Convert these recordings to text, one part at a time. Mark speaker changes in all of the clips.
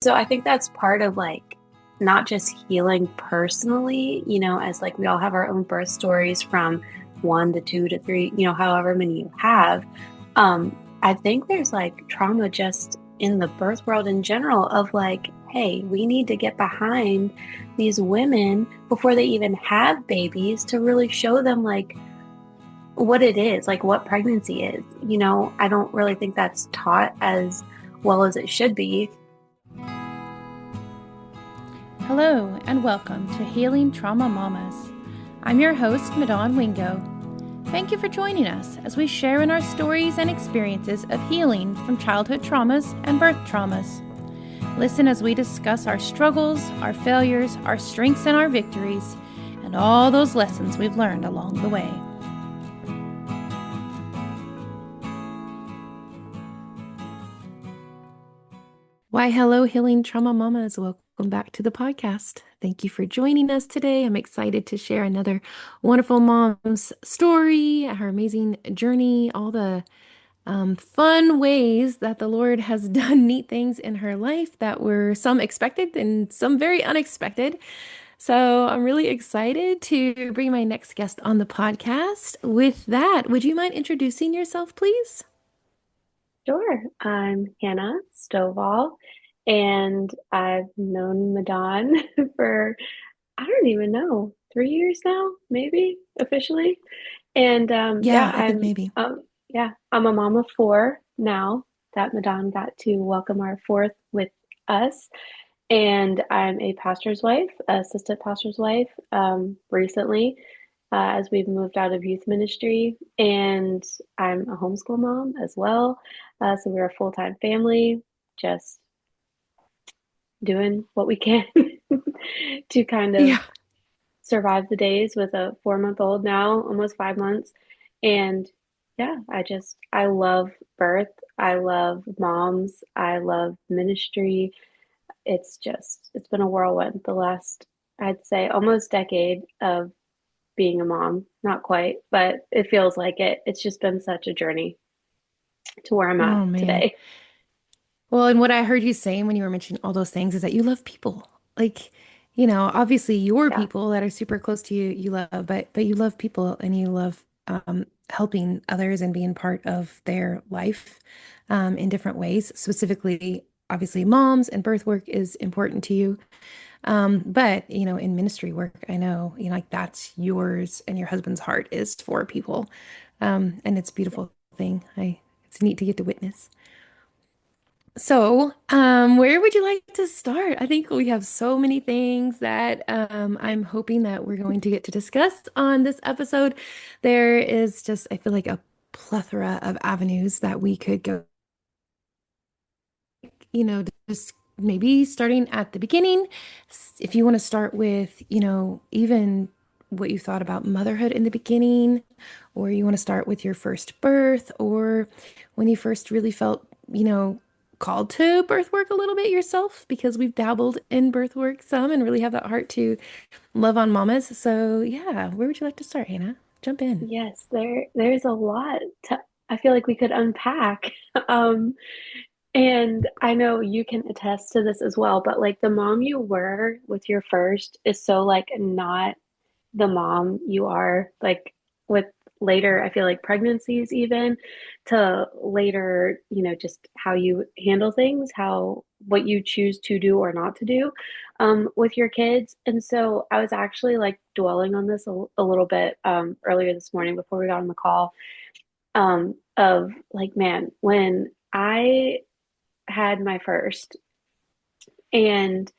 Speaker 1: So I think that's part of like not just healing personally, as like we all have our own birth stories from 1 to 2 to 3, however many you have. I think there's like trauma just in the birth world in general of like, hey, we need to get behind these women before they even have babies to really show them like what it is, like what pregnancy is. I don't really think that's taught as well as it should be.
Speaker 2: Hello and welcome to Healing Trauma Mamas. I'm your host, Madon Wingo. Thank you for joining us as we share in our stories and experiences of healing from childhood traumas and birth traumas. Listen as we discuss our struggles, our failures, our strengths, and our victories, and all those lessons we've learned along the way. Why, hello, Healing Trauma Mamas. Welcome back to the podcast. Thank you for joining us today. I'm excited to share another wonderful mom's story, her amazing journey, all the fun ways that the Lord has done neat things in her life that were some expected and some very unexpected. So I'm really excited to bring my next guest on the podcast. With that, would you mind introducing yourself, please?
Speaker 1: Sure. I'm Hannah Stovall, and I've known Madon for, I don't even know, 3 years now, maybe officially. And
Speaker 2: Yeah, I think maybe.
Speaker 1: I'm a mom of four now that Madon got to welcome our fourth with us. And I'm a pastor's wife, assistant pastor's wife, recently, as we've moved out of youth ministry. And I'm a homeschool mom as well. So we're a full-time family, just doing what we can to kind of
Speaker 2: Yeah.
Speaker 1: survive the days with a 4-month-old now, almost 5 months. And yeah, I love birth. I love moms. I love ministry. It's been a whirlwind the last, I'd say, almost decade of being a mom. Not quite, but it feels like it. It's just been such a journey to where I'm at
Speaker 2: Oh, man.
Speaker 1: today.
Speaker 2: Well, and what I heard you saying when you were mentioning all those things is that you love people. Like, obviously your
Speaker 1: Yeah.
Speaker 2: people that are super close to you, you love, but you love people and you love helping others and being part of their life in different ways. Specifically, obviously, moms and birth work is important to you. But in ministry work, I know, like that's yours and your husband's heart is for people. And it's a beautiful thing. It's neat to get to witness. So, where would you like to start? I think we have so many things that I'm hoping that we're going to get to discuss on this episode. There is just, I feel like, a plethora of avenues that we could go, just maybe starting at the beginning. If you want to start with, even what you thought about motherhood in the beginning, or you want to start with your first birth, or when you first really felt, called to birth work a little bit yourself, because we've dabbled in birth work some and really have that heart to love on mamas. So, yeah, where would you like to start, Hannah? Jump in.
Speaker 1: Yes, there's a lot to, I feel like we could unpack. Um, and I know you can attest to this as well, but like the mom you were with your first is so like not the mom you are like with later, I feel like pregnancies even to later, just how you handle things, how what you choose to do or not to do with your kids. And so I was actually like dwelling on this a little bit earlier this morning before we got on the call of like, man, when I had my first and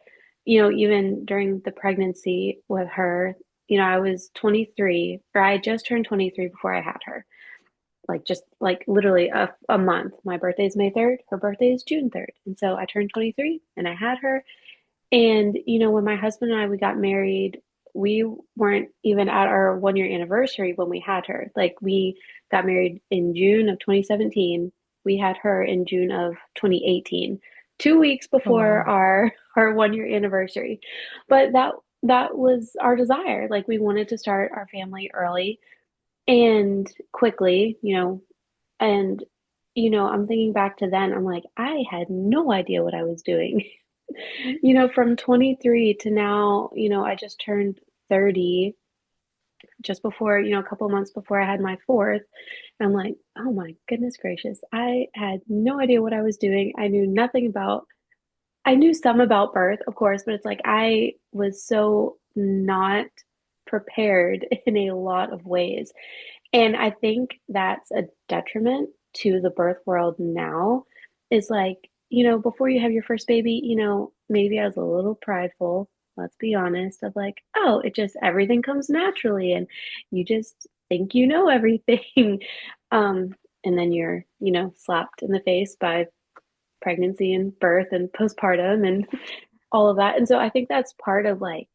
Speaker 1: even during the pregnancy with her, I was 23, or I just turned 23 before I had her. Like just like literally a month. My birthday is May 3rd, her birthday is June 3rd. And so I turned 23 and I had her. And when my husband and I we got married, we weren't even at our 1 year anniversary when we had her. Like we got married in June of 2017. We had her in June of 2018, 2 weeks
Speaker 2: Oh,
Speaker 1: before
Speaker 2: wow.
Speaker 1: our 1 year anniversary. But that was our desire. Like we wanted to start our family early and quickly, and I'm thinking back to then, I'm like, I had no idea what I was doing. From 23 to now, I just turned 30 just before, a couple months before I had my fourth. And I'm like, oh my goodness gracious. I had no idea what I was doing. I knew some about birth, of course, but it's like I was so not prepared in a lot of ways. And I think that's a detriment to the birth world now, is like, before you have your first baby, maybe I was a little prideful, let's be honest, of like, oh, it just everything comes naturally and you just think you know everything. Um, and then you're, slapped in the face by pregnancy and birth and postpartum and all of that. And so I think that's part of like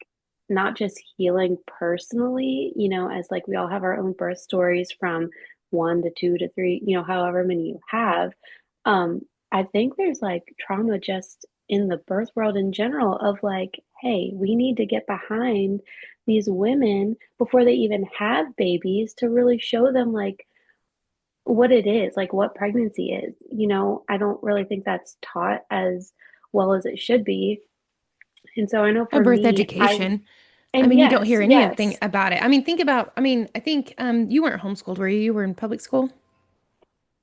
Speaker 1: not just healing personally, as like we all have our own birth stories from one to two to three, however many you have. Um, I think there's like trauma just in the birth world in general of like, hey, we need to get behind these women before they even have babies to really show them like what it is, like what pregnancy is. I don't really think that's taught as well as it should be. And so I know
Speaker 2: A
Speaker 1: for
Speaker 2: birth
Speaker 1: me,
Speaker 2: education. I
Speaker 1: and
Speaker 2: mean, you don't
Speaker 1: yes,
Speaker 2: hear anything
Speaker 1: yes,
Speaker 2: about it. I mean, I think you weren't homeschooled, were you? You were in public school?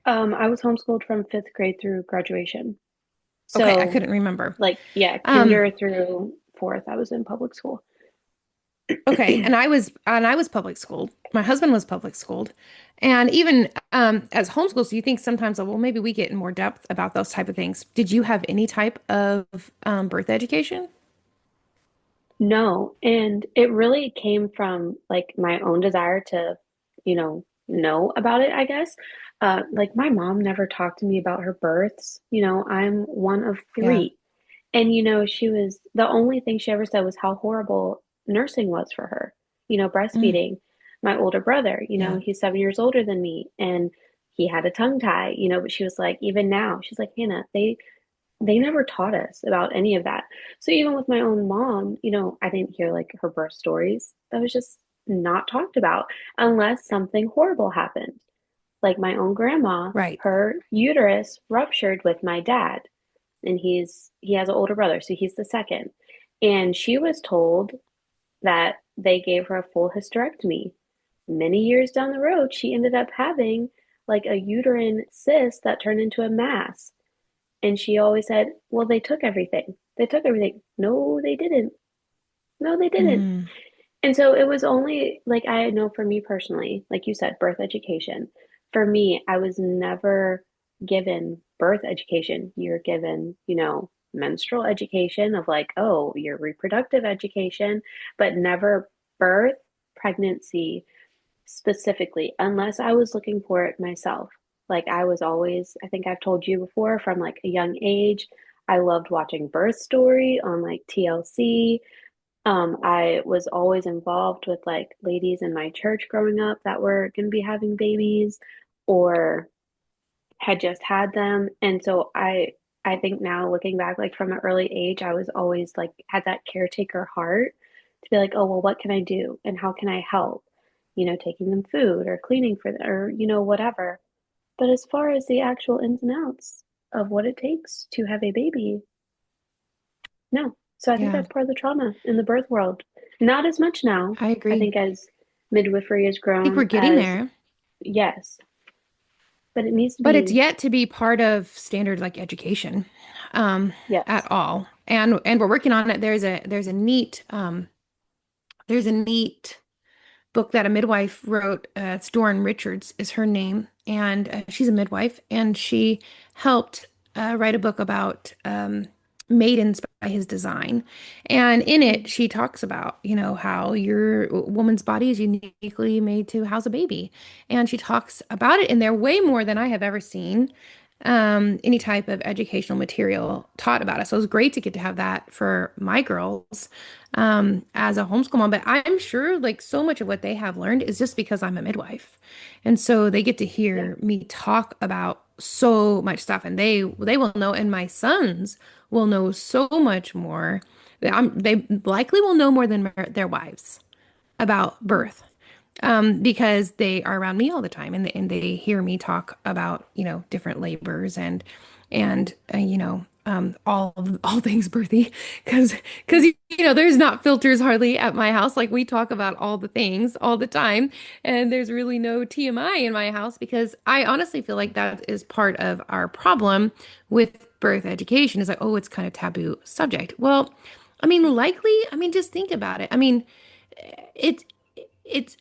Speaker 1: I was homeschooled from fifth grade through graduation.
Speaker 2: Okay, I
Speaker 1: So,
Speaker 2: couldn't remember.
Speaker 1: like, yeah,
Speaker 2: Um,
Speaker 1: kinder through fourth, I was in public school.
Speaker 2: okay, and I was public schooled. My husband was public schooled. And even as homeschooled, so you think sometimes, oh, well, maybe we get in more depth about those type of things. Did you have any type of birth education?
Speaker 1: No, and it really came from like my own desire to, know about it, I guess. Like my mom never talked to me about her births. I'm one of
Speaker 2: Yeah.
Speaker 1: three. And she was the only thing she ever said was how horrible nursing was for her.
Speaker 2: Mm,
Speaker 1: Breastfeeding. My older brother,
Speaker 2: yeah.
Speaker 1: he's 7 years older than me, and he had a tongue tie, but she was like, even now, she's like, Hannah, they never taught us about any of that. So even with my own mom, I didn't hear like her birth stories. That was just not talked about unless something horrible happened. Like my own grandma,
Speaker 2: Right.
Speaker 1: her uterus ruptured with my dad, and he has an older brother, so he's the second. And she was told that they gave her a full hysterectomy. Many years down the road, she ended up having like a uterine cyst that turned into a mass. And she always said, well, they took everything. They took everything. No, they didn't. No, they didn't.
Speaker 2: Mm,
Speaker 1: And so it was only like I know for me personally, like you said, birth education. For me, I was never given birth education. You're given, menstrual education of like, oh, your reproductive education, but never birth, pregnancy specifically, unless I was looking for it myself. Like I was always, I think I've told you before, from like a young age, I loved watching Birth Story on like TLC. I was always involved with like ladies in my church growing up that were going to be having babies or had just had them. And so I think now looking back, like from an early age, I was always like had that caretaker heart to be like, oh, well, what can I do? And how can I help? Taking them food or cleaning for them or, whatever. But as far as the actual ins and outs of what it takes to have a baby, no. So I think
Speaker 2: yeah.
Speaker 1: that's part of the trauma in the birth world. Not as much now,
Speaker 2: I
Speaker 1: I
Speaker 2: agree.
Speaker 1: think, as midwifery has
Speaker 2: I think we're
Speaker 1: grown
Speaker 2: getting
Speaker 1: as,
Speaker 2: there,
Speaker 1: yes, but it needs to
Speaker 2: but it's
Speaker 1: be,
Speaker 2: yet to be part of standard like education,
Speaker 1: yes.
Speaker 2: at all. And we're working on it. There's a neat book that a midwife wrote. It's Doran Richards is her name, and she's a midwife, and she helped write a book about maidens by his design. And in it,
Speaker 1: Mm,
Speaker 2: she talks about, how your woman's body is uniquely made to house a baby. And she talks about it in there way more than I have ever seen any type of educational material taught about it. So it was great to get to have that for my girls as a homeschool mom. But I'm sure like so much of what they have learned is just because I'm a midwife. And so they get to
Speaker 1: yeah.
Speaker 2: hear me talk about so much stuff and they will know, and my sons will know so much more. They likely will know more than their wives about
Speaker 1: Mm,
Speaker 2: birth, because they are around me all the time, and they hear me talk about, different labors and all things birthy because there's not filters hardly at my house. Like we talk about all the things all the time, and there's really no TMI in my house because I honestly feel like that is part of our problem with birth education is like, oh, it's kind of taboo subject. Well, I mean, likely, I mean, just think about it. I mean, it it's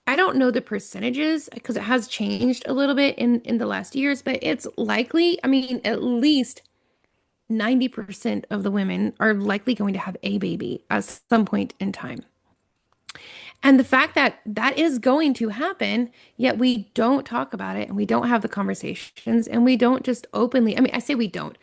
Speaker 2: I don't know the percentages because it has changed a little bit in the last years, but it's likely, I mean, at least 90% of the women are likely going to have a baby at some point in time. And the fact that that is going to happen, yet we don't talk about it and we don't have the conversations and we don't just openly, I mean, I say we don't.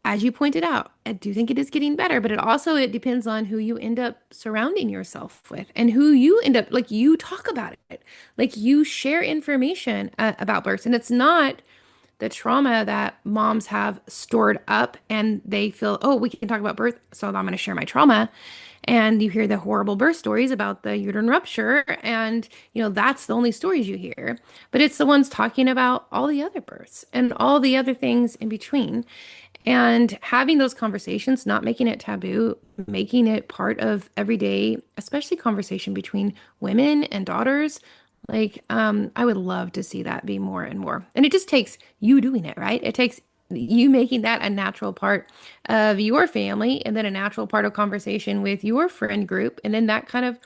Speaker 2: As you pointed out, I do think it is getting better, but it depends on who you end up surrounding yourself with and who you end up like you talk about it. Like you share information about births and it's not the trauma that moms have stored up and they feel, oh, we can talk about birth, so I'm going to share my trauma. And you hear the horrible birth stories about the uterine rupture, and that's the only stories you hear. But it's the ones talking about all the other births and all the other things in between. And having those conversations, not making it taboo, making it part of everyday, especially conversation between women and daughters. Like, I would love to see that be more and more. And it just takes you doing it, right? It takes you making that a natural part of your family and then a natural part of conversation with your friend group. And then it's kind of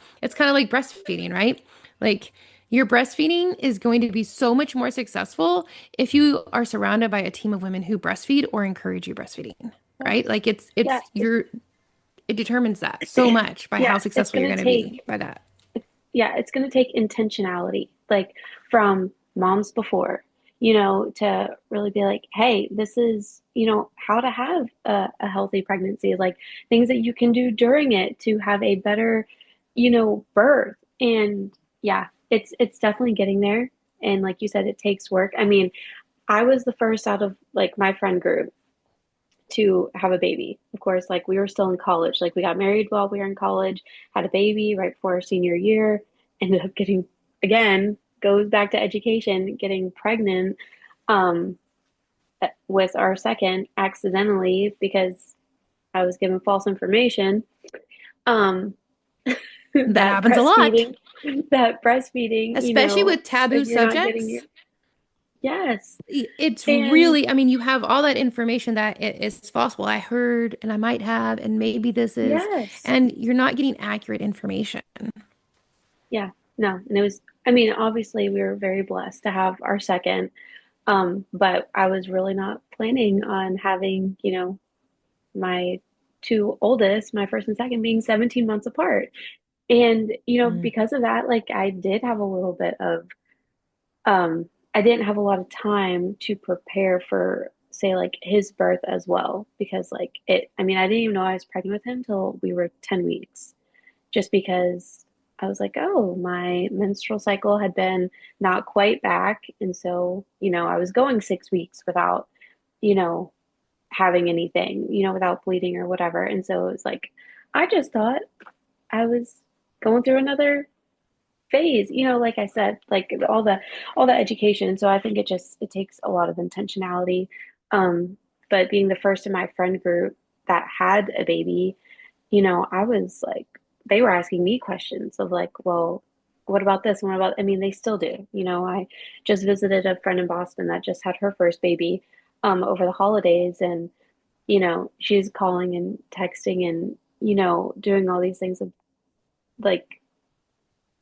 Speaker 2: like breastfeeding, right? Like, your breastfeeding is going to be so much more successful if you are surrounded by a team of women who breastfeed or encourage you breastfeeding,
Speaker 1: Yeah.
Speaker 2: right? Like
Speaker 1: Yeah.
Speaker 2: it determines that so much by how
Speaker 1: Yeah. It's
Speaker 2: successful you're
Speaker 1: going
Speaker 2: going
Speaker 1: to
Speaker 2: to be
Speaker 1: take,
Speaker 2: by that.
Speaker 1: yeah, it's going to take intentionality, like from moms before, to really be like, hey, this is, how to have a healthy pregnancy, like things that you can do during it to have a better, birth. And yeah, it's definitely getting there. And like you said, it takes work. I mean, I was the first out of like my friend group to have a baby. Of course, like we were still in college. Like we got married while we were in college, had a baby right before our senior year, ended up getting, again, goes back to education, getting pregnant um with our second accidentally because I was given false information. Um
Speaker 2: That
Speaker 1: that
Speaker 2: happens a lot,
Speaker 1: breastfeeding, that breastfeeding,
Speaker 2: especially with taboo
Speaker 1: if you're not getting
Speaker 2: subjects.
Speaker 1: your yes.
Speaker 2: It's
Speaker 1: And
Speaker 2: really, I mean, you have all that information that it is false. Well, I heard and I might have, and maybe this is,
Speaker 1: yes.
Speaker 2: and you're not getting accurate information.
Speaker 1: Yeah, no, and it was, I mean, obviously we were very blessed to have our second, but I was really not planning on having, my two oldest, my first and second, being 17 months apart. And,
Speaker 2: Mm.
Speaker 1: because of that, like I did have a little bit of, I didn't have a lot of time to prepare for, say, like his birth as well, because like I mean, I didn't even know I was pregnant with him till we were 10 weeks just because I was like, oh, my menstrual cycle had been not quite back. And so, I was going 6 weeks without, you know, having anything, without bleeding or whatever. And so it was like, I just thought I was going through another phase, like I said, like all the education. So I think it takes a lot of intentionality. But being the first in my friend group that had a baby, I was like, they were asking me questions of like, well, what about this? And what about, I mean, they still do. I just visited a friend in Boston that just had her first baby over the holidays. And, she's calling and texting and, doing all these things of like,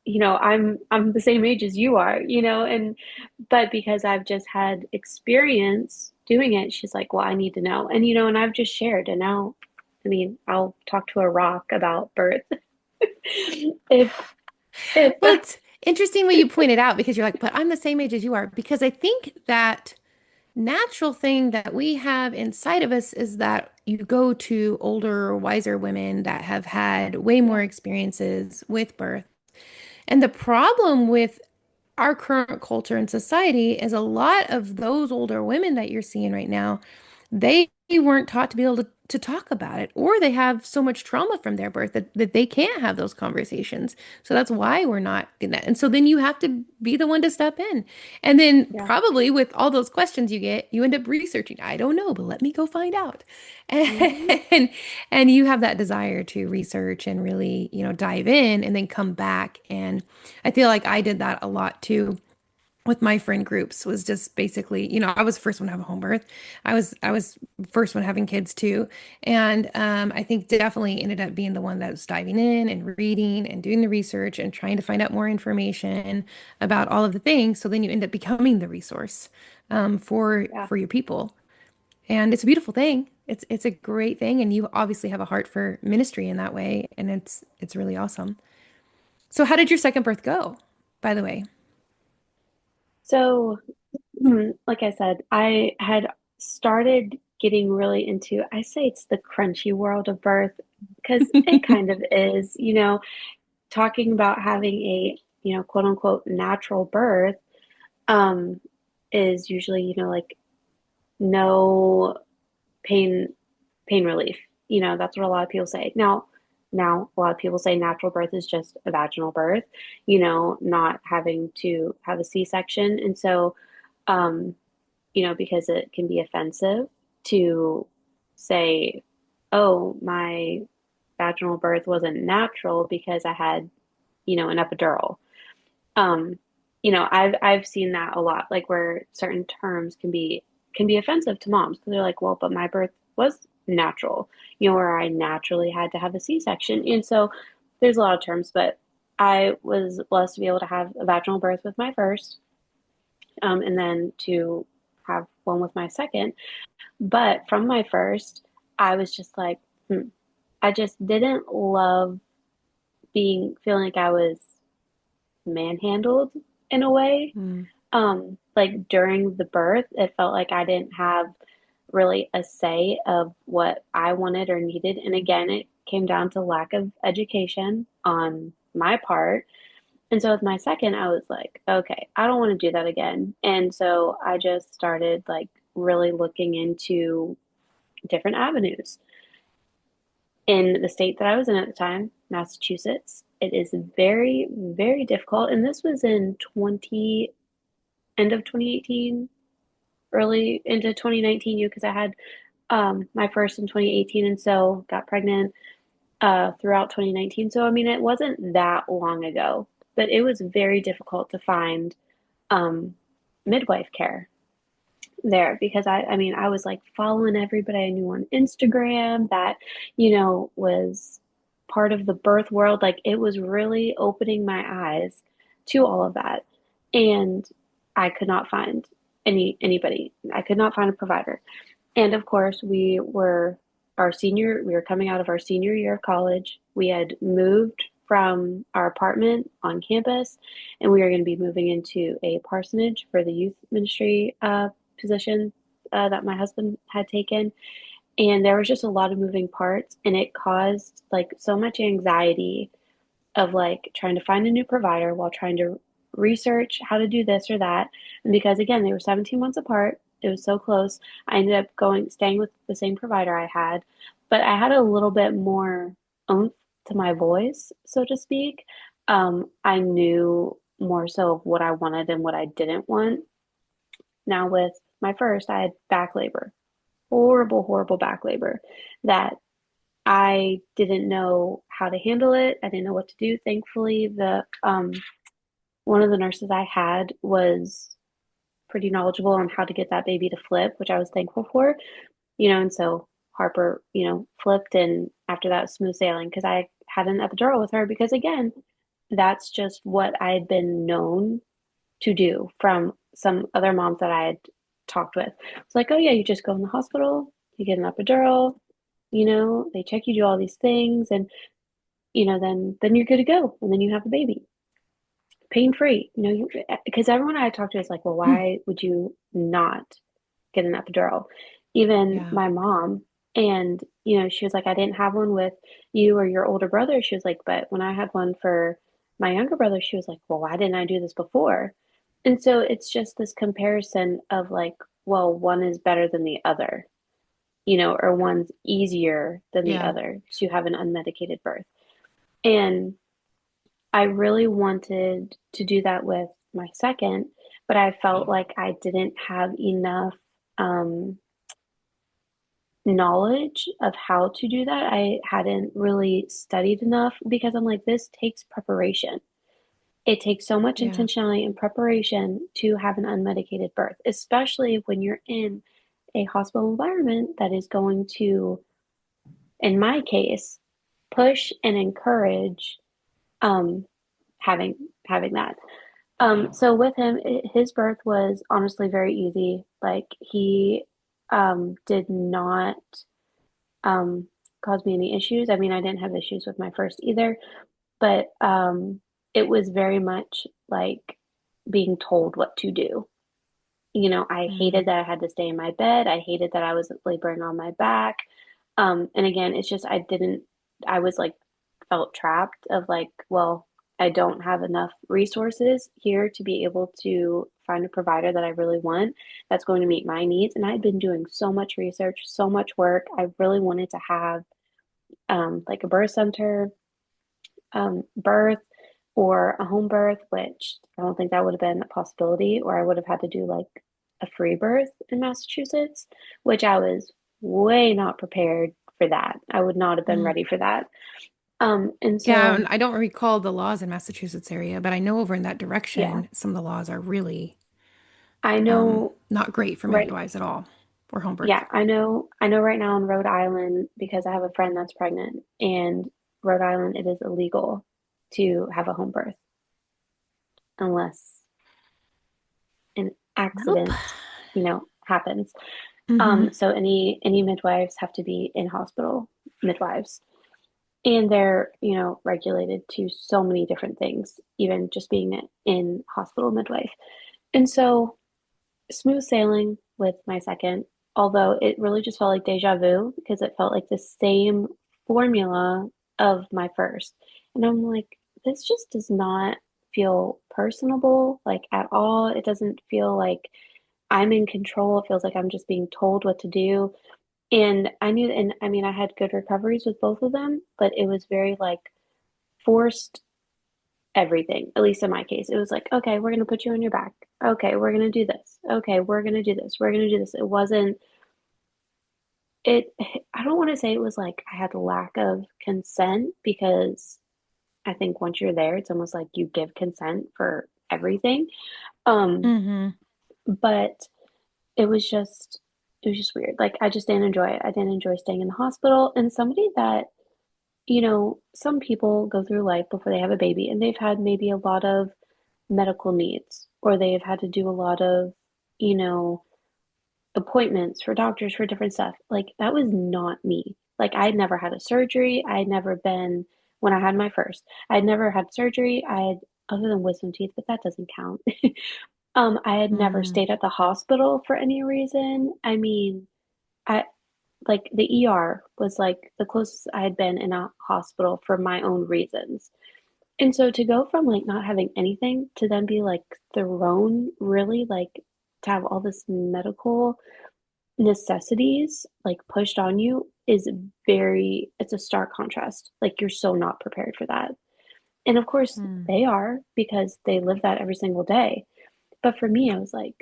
Speaker 1: I'm the same age as you are, but because I've just had experience doing it, she's like, well, I need to know. And, and I've just shared and now, I mean, I'll talk to a rock about birth. If if
Speaker 2: Well, it's interesting what you pointed out because you're like, but I'm the same age as you are. Because I think that natural thing that we have inside of us is that you go to older, wiser women that have had way more
Speaker 1: yeah,
Speaker 2: experiences with birth. And the problem with our current culture and society is a lot of those older women that you're seeing right now, they weren't taught to be able to talk about it, or they have so much trauma from their birth that they can't have those conversations. So that's why we're not getting that. And so then you have to be the one to step in. And then
Speaker 1: Yeah.
Speaker 2: probably with all those questions you get, you end up researching. I don't know, but let me go find out.
Speaker 1: Hmm.
Speaker 2: And and you have that desire to research and really, dive in and then come back. And I feel like I did that a lot too with my friend groups was just basically, I was the first one to have a home birth. I was first one having kids too. And I think definitely ended up being the one that was diving in and reading and doing the research and trying to find out more information about all of the things. So then you end up becoming the resource for
Speaker 1: Yeah.
Speaker 2: for your people. And it's a beautiful thing. It's a great thing. And you obviously have a heart for ministry in that way. And it's really awesome. So how did your second birth go, by the way?
Speaker 1: So, like I said, I had started getting really into, I say it's the crunchy world of birth because it kind of is, talking about having a, quote unquote natural birth, um, is usually, like no pain pain relief. That's what a lot of people say. Now a lot of people say natural birth is just a vaginal birth, not having to have a C-section. And so, um, because it can be offensive to say, oh, my vaginal birth wasn't natural because I had, an epidural. Um, I've seen that a lot, like where certain terms can be offensive to moms because they're like, well, but my birth was natural, where I naturally had to have a C-section. And so there's a lot of terms, but I was blessed to be able to have a vaginal birth with my first, and then to have one with my second. But from my first, I was just like, I just didn't love feeling like I was manhandled in a way.
Speaker 2: Mm.
Speaker 1: Like during the birth, it felt like I didn't have really a say of what I wanted or needed. And again, it came down to lack of education on my part. And so with my second, I was like, okay, I don't want to do that again. And so I just started like really looking into different avenues. In the state that I was in at the time, Massachusetts, it is very, very difficult. And this was in end of 2018, early into 2019, because I had my first in 2018 and so got pregnant throughout 2019. So, I mean, it wasn't that long ago, but it was very difficult to find um, midwife care there because I mean, I was like following everybody I knew on Instagram that, was part of the birth world. Like it was really opening my eyes to all of that. And I could not find anybody. I could not find a provider. And of course, we were coming out of our senior year of college. We had moved from our apartment on campus, and we were going to be moving into a parsonage for the youth ministry position that my husband had taken. And there was just a lot of moving parts, and it caused like so much anxiety of like trying to find a new provider while trying to research how to do this or that. And because again, they were 17 months apart, it was so close. I ended up staying with the same provider I had, but I had a little bit more oomph to my voice, so to speak. I knew more so of what I wanted and what I didn't want. Now, with my first, I had back labor, horrible, horrible back labor that I didn't know how to handle it. I didn't know what to do. Thankfully, the one of the nurses I had was pretty knowledgeable on how to get that baby to flip, which I was thankful for. And so Harper, flipped, and after that, smooth sailing because I had an epidural with her because again, that's just what I had been known to do from some other moms that I had talked with. It's like, oh yeah, you just go in the hospital, you get an epidural, they check you, do all these things, and then you're good to go, and then you have a baby, pain free. Because everyone I talked to is like, well,
Speaker 2: Hmm.
Speaker 1: why would you not get an epidural? Even
Speaker 2: Yeah.
Speaker 1: my mom, and she was like, I didn't have one with you or your older brother. She was like, but when I had one for my younger brother, she was like, well, why didn't I do this before? And so it's just this comparison of like, well, one is better than the other. or one's easier than the
Speaker 2: Yeah.
Speaker 1: other to have an unmedicated birth. And I really wanted to do that with my second, but I felt like I didn't have enough um, knowledge of how to do that. I hadn't really studied enough because I'm like, this takes preparation. It takes so much
Speaker 2: Yeah.
Speaker 1: intentionality and preparation to have an unmedicated birth, especially when you're in a hospital environment that is going to, in my case, push and encourage um, having having that. So with him, his birth was honestly very easy. Like he did not um, cause me any issues. I mean, I didn't have issues with my first either, but it was very much like being told what to do. I
Speaker 2: Mm.
Speaker 1: hated that I had to stay in my bed. I hated that I was laboring on my back. And again, it's just I was like felt trapped of like, well, I don't have enough resources here to be able to find a provider that I really want that's going to meet my needs. And I'd been doing so much research, so much work. I really wanted to have like a birth center birth or a home birth, which I don't think that would have been a possibility, or I would have had to do like a free birth in Massachusetts, which I was way not prepared for that. I would not have been
Speaker 2: Mm.
Speaker 1: ready for that. And
Speaker 2: Yeah,
Speaker 1: so
Speaker 2: and I don't recall the laws in Massachusetts area, but I know over in that
Speaker 1: yeah,
Speaker 2: direction, some of the laws are really
Speaker 1: I know
Speaker 2: not great for
Speaker 1: right,
Speaker 2: midwives at all or home birth.
Speaker 1: yeah, I know right now in Rhode Island because I have a friend that's pregnant, and Rhode Island it is illegal to have a home birth unless an
Speaker 2: Nope.
Speaker 1: accident, happens.
Speaker 2: Mm-hmm.
Speaker 1: So any midwives have to be in hospital midwives. And they're, regulated to so many different things, even just being in hospital midwife. And so smooth sailing with my second, although it really just felt like deja vu because it felt like the same formula of my first. And I'm like, this just does not feel personable, like at all. It doesn't feel like I'm in control. It feels like I'm just being told what to do. And I knew, and I mean, I had good recoveries with both of them, but it was very like forced everything, at least in my case. It was like, okay, we're going to put you on your back. Okay, we're going to do this. Okay, we're going to do this. We're going to do this. It wasn't, it, I don't want to say it was like I had lack of consent because I think once you're there, it's almost like you give consent for everything. Um,
Speaker 2: Mm-hmm.
Speaker 1: but it was just weird. Like I just didn't enjoy it. I didn't enjoy staying in the hospital. And somebody that some people go through life before they have a baby and they've had maybe a lot of medical needs or they've had to do a lot of, you know, appointments for doctors for different stuff. Like that was not me. Like I'd never had a surgery. I'd never been when I had my first. I'd never had surgery. I had other than wisdom teeth, but that doesn't count. I had never
Speaker 2: Mm.
Speaker 1: stayed at the hospital for any reason. I mean, I like the ER was like the closest I had been in a hospital for my own reasons. And so to go from like not having anything to then be like thrown really like to have all this medical necessities like pushed on you is it's a stark contrast. Like you're so not prepared for that. And of course
Speaker 2: Mm.
Speaker 1: they are because they live that every single day. But for me, I was like,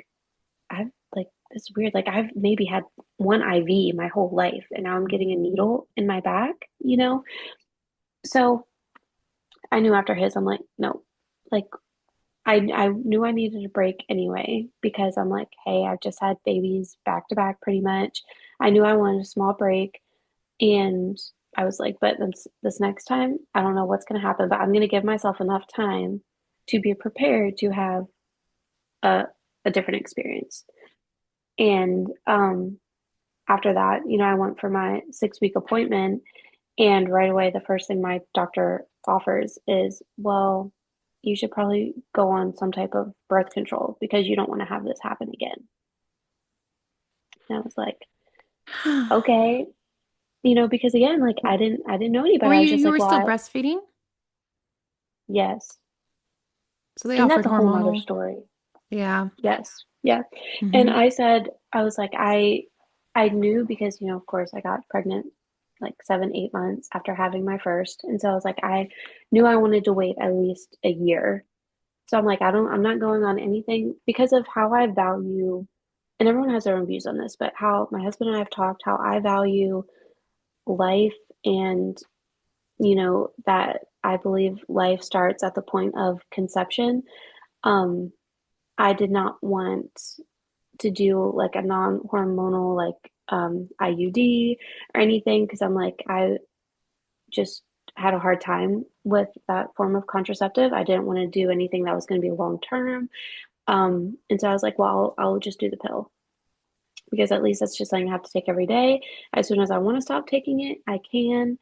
Speaker 1: I've like it's weird. Like I've maybe had one IV my whole life and now I'm getting a needle in my back. So I knew after his, I'm like, no. Like I knew I needed a break anyway because I'm like, hey, I've just had babies back to back pretty much. I knew I wanted a small break and I was like, but this next time, I don't know what's gonna happen, but I'm gonna give myself enough time to be prepared to have a a different experience. And after that, I went for my 6 week appointment, and right away, the first thing my doctor offers is, well, you should probably go on some type of birth control because you don't want to have this happen again. And I was like, okay, because again, like I didn't know any
Speaker 2: Well,
Speaker 1: better. I was just
Speaker 2: you
Speaker 1: like,
Speaker 2: were
Speaker 1: well,
Speaker 2: still breastfeeding,
Speaker 1: yes.
Speaker 2: so they
Speaker 1: And that's
Speaker 2: offered
Speaker 1: a whole nother
Speaker 2: hormonal.
Speaker 1: story.
Speaker 2: Yeah.
Speaker 1: Yes. Yeah. And
Speaker 2: Mm-hmm.
Speaker 1: I said, I was like, I knew because, of course, I got pregnant like 7, 8 months after having my first. And so I was like, I knew I wanted to wait at least a year. So I'm like, I'm not going on anything because of how I value, and everyone has their own views on this, but how my husband and I have talked, how I value life and, that I believe life starts at the point of conception. Um, I did not want to do like a non-hormonal like IUD or anything because I'm like I just had a hard time with that form of contraceptive. I didn't want to do anything that was going to be long term. And so I was like, well, I'll just do the pill because at least that's just something I have to take every day. As soon as I want to stop taking it, I can.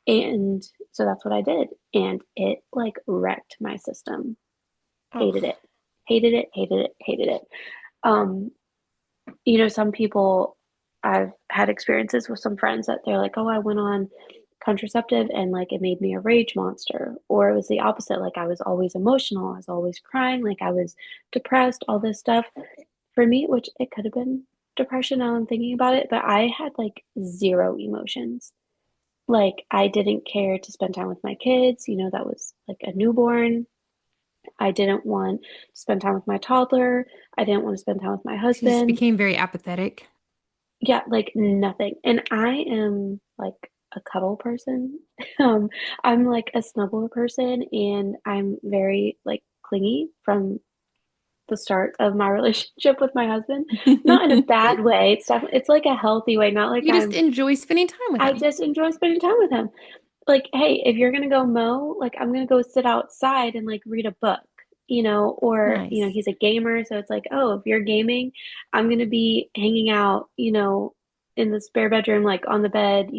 Speaker 1: And so that's what I did. And it like wrecked my system. Hated
Speaker 2: Oh,
Speaker 1: it. Hated it, hated it, hated it. Um, some people, I've had experiences with some friends that they're like, oh, I went on contraceptive and like it made me a rage monster. Or it was the opposite. Like I was always emotional. I was always crying. Like I was depressed, all this stuff. For me, which it could have been depression now I'm thinking about it, but I had like zero emotions. Like I didn't care to spend time with my kids. That was like a newborn. I didn't want to spend time with my toddler. I didn't want to spend time with my
Speaker 2: she just
Speaker 1: husband.
Speaker 2: became very apathetic.
Speaker 1: Yeah, like nothing. And I am like a cuddle person. Um, I'm like a snuggle person and I'm very like clingy from the start of my relationship with my husband. Not in a bad way. It's definitely it's like a healthy way, not like
Speaker 2: You just enjoy spending time with
Speaker 1: I
Speaker 2: him.
Speaker 1: just enjoy spending time with him. Like, hey, if you're gonna go mow, like I'm gonna go sit outside and like read a book, or
Speaker 2: Nice.
Speaker 1: he's a gamer, so it's like, oh, if you're gaming, I'm gonna be hanging out, in the spare bedroom, like on the bed,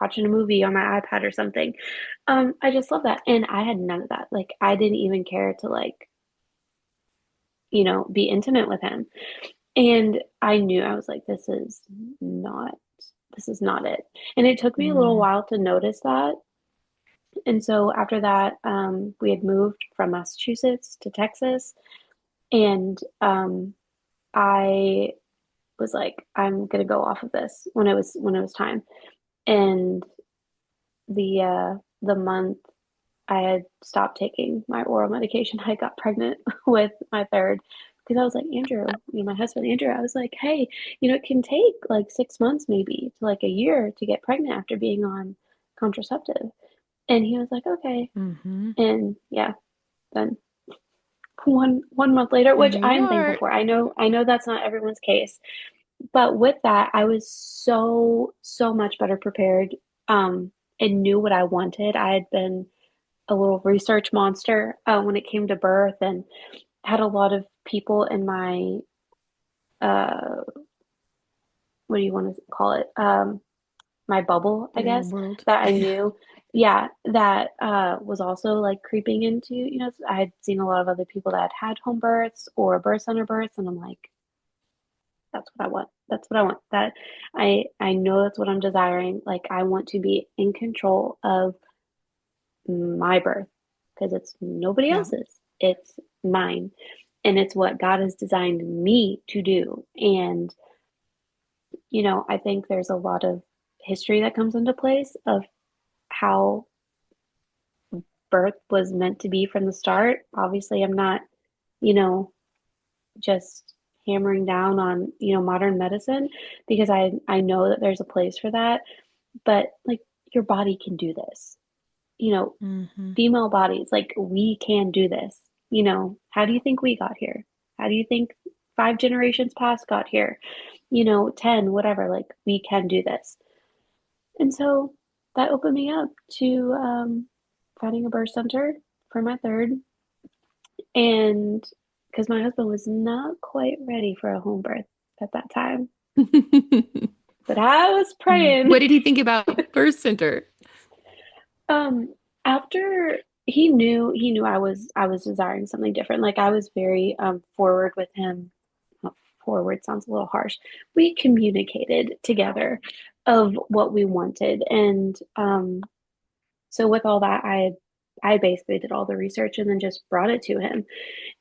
Speaker 1: watching a movie on my iPad or something. I just love that. And I had none of that. Like I didn't even care to like, be intimate with him. And I knew I was like, not this is not it. And it took me a little
Speaker 2: Mm.
Speaker 1: while to notice that. And so after that, we had moved from Massachusetts to Texas, and I was like, I'm gonna go off of this when it was time. And the month I had stopped taking my oral medication, I got pregnant with my third because I was like, Andrew, my husband Andrew, I was like, hey, it can take like 6 months maybe to like a year to get pregnant after being on contraceptive. And he was like, okay.
Speaker 2: Hmm.
Speaker 1: And yeah, then one month later,
Speaker 2: And
Speaker 1: which
Speaker 2: here
Speaker 1: I
Speaker 2: you
Speaker 1: am thankful
Speaker 2: are.
Speaker 1: for. I know that's not everyone's case, but with that, I was so much better prepared, and knew what I wanted. I had been a little research monster when it came to birth, and had a lot of people in my uh, what do you want to call it? My bubble, I
Speaker 2: Your
Speaker 1: guess,
Speaker 2: world.
Speaker 1: that I
Speaker 2: Yeah.
Speaker 1: knew, yeah, that was also like creeping into, I had seen a lot of other people that had home births or birth center births, and I'm like, that's what I want. That's what I want. That I know that's what I'm desiring. Like I want to be in control of my birth because it's nobody
Speaker 2: Yeah.
Speaker 1: else's. It's mine. And it's what God has designed me to do. And, I think there's a lot of history that comes into place of how birth was meant to be from the start. Obviously, I'm not, you know, just hammering down on, modern medicine because I know that there's a place for that, but like your body can do this. You know,
Speaker 2: Hmm.
Speaker 1: female bodies, like we can do this. How do you think we got here? How do you think 5 generations past got here? 10, whatever, like we can do this. And so that opened me up to finding a birth center for my third. And because my husband was not quite ready for a home birth at that time, but I was
Speaker 2: What
Speaker 1: praying.
Speaker 2: did he think about Birth Center?
Speaker 1: Um, After he knew I was desiring something different. Like I was very forward with him. Well, forward sounds a little harsh. We communicated together of what we wanted, and so with all that, I basically did all the research and then just brought it to him.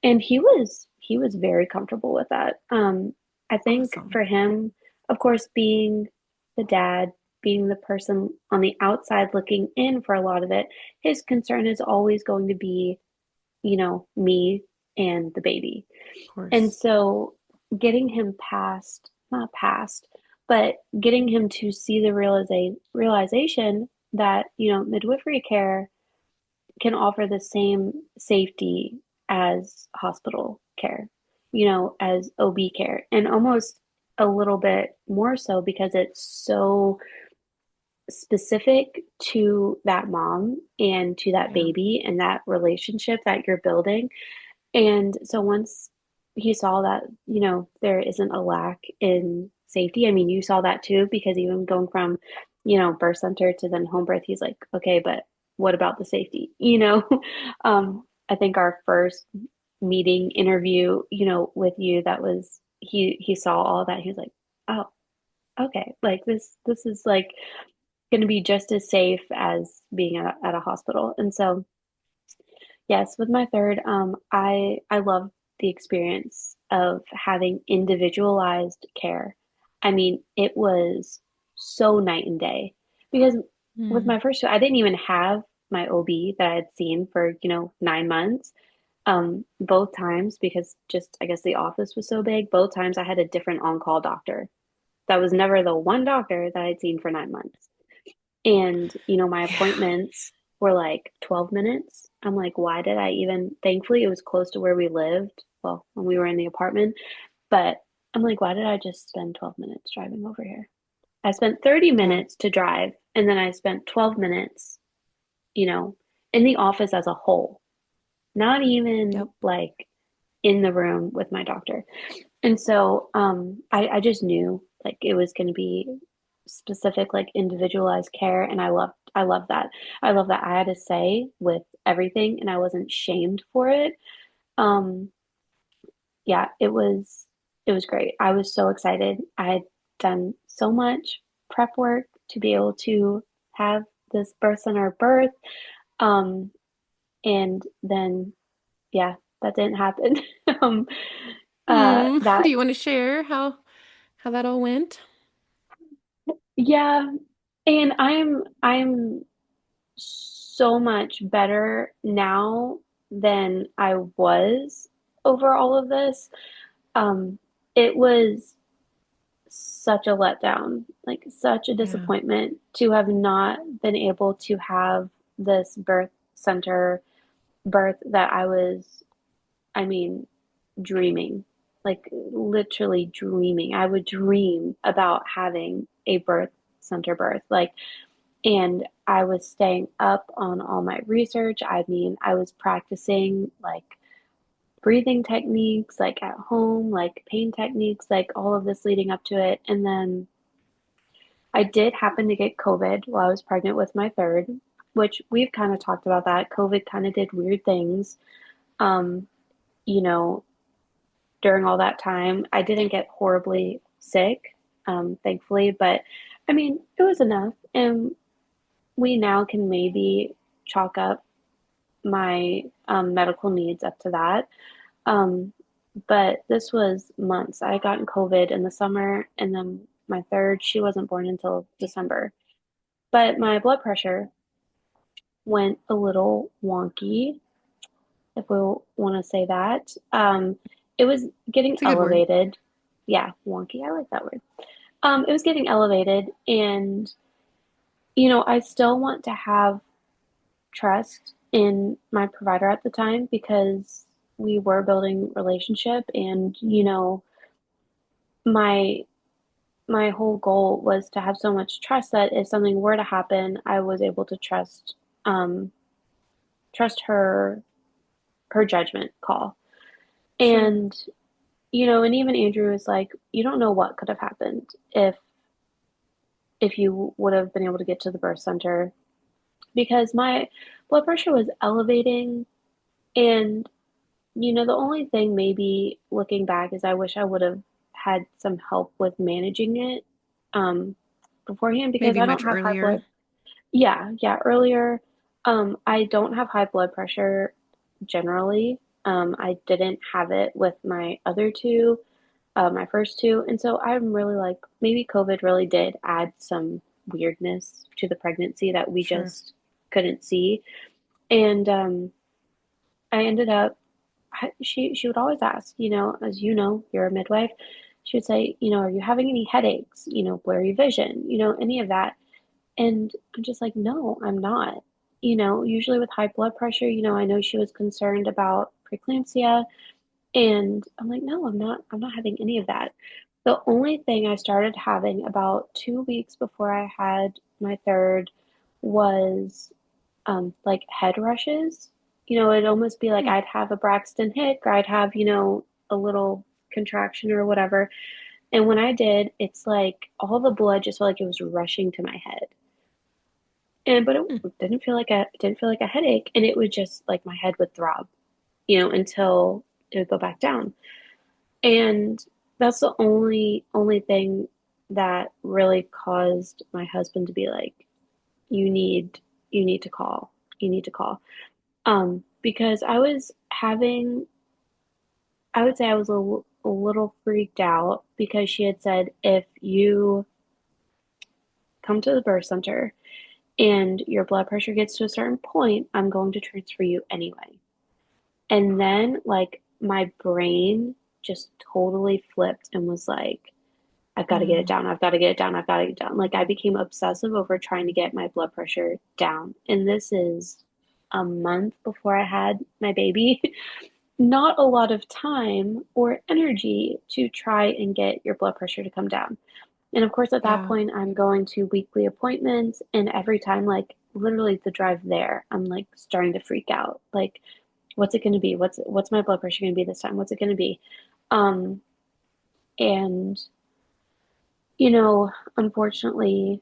Speaker 1: And he was very comfortable with that. I think
Speaker 2: Awesome.
Speaker 1: for him, of course, being the dad, being the person on the outside looking in for a lot of it, his concern is always going to be, me and the baby.
Speaker 2: Of
Speaker 1: And
Speaker 2: course.
Speaker 1: so getting him past, not past, but getting him to see the realization that, midwifery care can offer the same safety as hospital care, as OB care, and almost a little bit more so because it's so specific to that mom and to that
Speaker 2: Yeah.
Speaker 1: baby and that relationship that you're building. And so once he saw that, there isn't a lack in safety, I mean, you saw that too, because even going from, birth center to then home birth, he's like, okay, but what about the safety? I think our first meeting interview, with you, that was he saw all that. He was like, oh, okay, like this is like going to be just as safe as being at a hospital. And so yes, with my third, I love the experience of having individualized care. I mean, it was so night and day because with
Speaker 2: Mm.
Speaker 1: my first two, I didn't even have my OB that I had seen for, 9 months. Both times because just I guess the office was so big, both times I had a different on-call doctor. That was never the one doctor that I'd seen for 9 months. And, my
Speaker 2: Yeah.
Speaker 1: appointments were like 12 minutes. I'm like, why did I even, thankfully, it was close to where we lived. Well, when we were in the apartment, but I'm like, why did I just spend 12 minutes driving over here? I spent 30
Speaker 2: Yeah.
Speaker 1: minutes to drive, and then I spent 12 minutes, you know, in the office as a whole, not even
Speaker 2: Yep.
Speaker 1: like in the room with my doctor. And so I just knew like it was going to be specific, like individualized care. And I love that. I love that I had a say with everything and I wasn't shamed for it. Um, yeah, it was great. I was so excited. I had done so much prep work to be able to have this birth center birth. Um, and then yeah, that didn't happen. um,
Speaker 2: Do
Speaker 1: that
Speaker 2: you want to share how that all went?
Speaker 1: Yeah, and I'm so much better now than I was over all of this. Um, it was such a letdown, like such a
Speaker 2: Yeah.
Speaker 1: disappointment to have not been able to have this birth center birth that I mean, dreaming, like literally dreaming. I would dream about having a birth center birth. Like, and I was staying up on all my research. I mean, I was practicing like breathing techniques, like at home, like pain techniques, like all of this leading up to it. And then I did happen to get COVID while I was pregnant with my third, which we've kind of talked about that. COVID kind of did weird things. Um, you know, during all that time, I didn't get horribly sick, thankfully, but I mean, it was enough. And we now can maybe chalk up my medical needs up to that. Um, but this was months. I had gotten COVID in the summer, and then my third, she wasn't born until December. But my blood pressure went a little wonky, if we want to say that. It was getting
Speaker 2: It's a good word.
Speaker 1: elevated. Yeah, wonky. I like that word. It was getting elevated, and I still want to have trust in my provider at the time because we were building relationship and my my whole goal was to have so much trust that if something were to happen I was able to um trust her judgment call.
Speaker 2: Sure.
Speaker 1: And and even Andrew was like, you don't know what could have happened if you would have been able to get to the birth center because my blood pressure was elevating. And the only thing maybe looking back is I wish I would have had some help with managing it um, beforehand because
Speaker 2: Maybe
Speaker 1: I don't
Speaker 2: much
Speaker 1: have high
Speaker 2: earlier.
Speaker 1: blood. Yeah, yeah, earlier. I don't have high blood pressure generally. I didn't have it with my other two. my first two. And so I'm really like, maybe COVID really did add some weirdness to the pregnancy that we
Speaker 2: Sure.
Speaker 1: just couldn't see. And I ended up, she would always ask, as you know, you're a midwife. She would say, are you having any headaches? Blurry vision, any of that. And I'm just like, no, I'm not. Usually with high blood pressure, I know she was concerned about preeclampsia, and I'm like, no, I'm not having any of that. The only thing I started having about 2 weeks before I had my third was like head rushes. It'd almost be like
Speaker 2: Hmm.
Speaker 1: I'd have a Braxton Hick or I'd have, a little contraction or whatever. And when I did, it's like all the blood just felt like it was rushing to my head. But
Speaker 2: Hmm.
Speaker 1: it didn't feel like a headache, and it was just like my head would throb, until it would go back down. And that's the only thing that really caused my husband to be like, you need you need to call. You need to call. Because I would say I was a little freaked out because she had said, if you come to the birth center and your blood pressure gets to a certain point, I'm going to transfer you anyway. And then, like, my brain just totally flipped and was like, I've got to get it
Speaker 2: Mm.
Speaker 1: down. I've got to get it down. I've got to get it down. Like, I became obsessive over trying to get my blood pressure down. And this is a month before I had my baby. Not a lot of time or energy to try and get your blood pressure to come down. And of course, at that
Speaker 2: Yeah.
Speaker 1: point, I'm going to weekly appointments. And every time, like, literally the drive there, I'm like starting to freak out. Like, what's it going to be? What's my blood pressure going to be this time? What's it going to be? Um, and you know, unfortunately,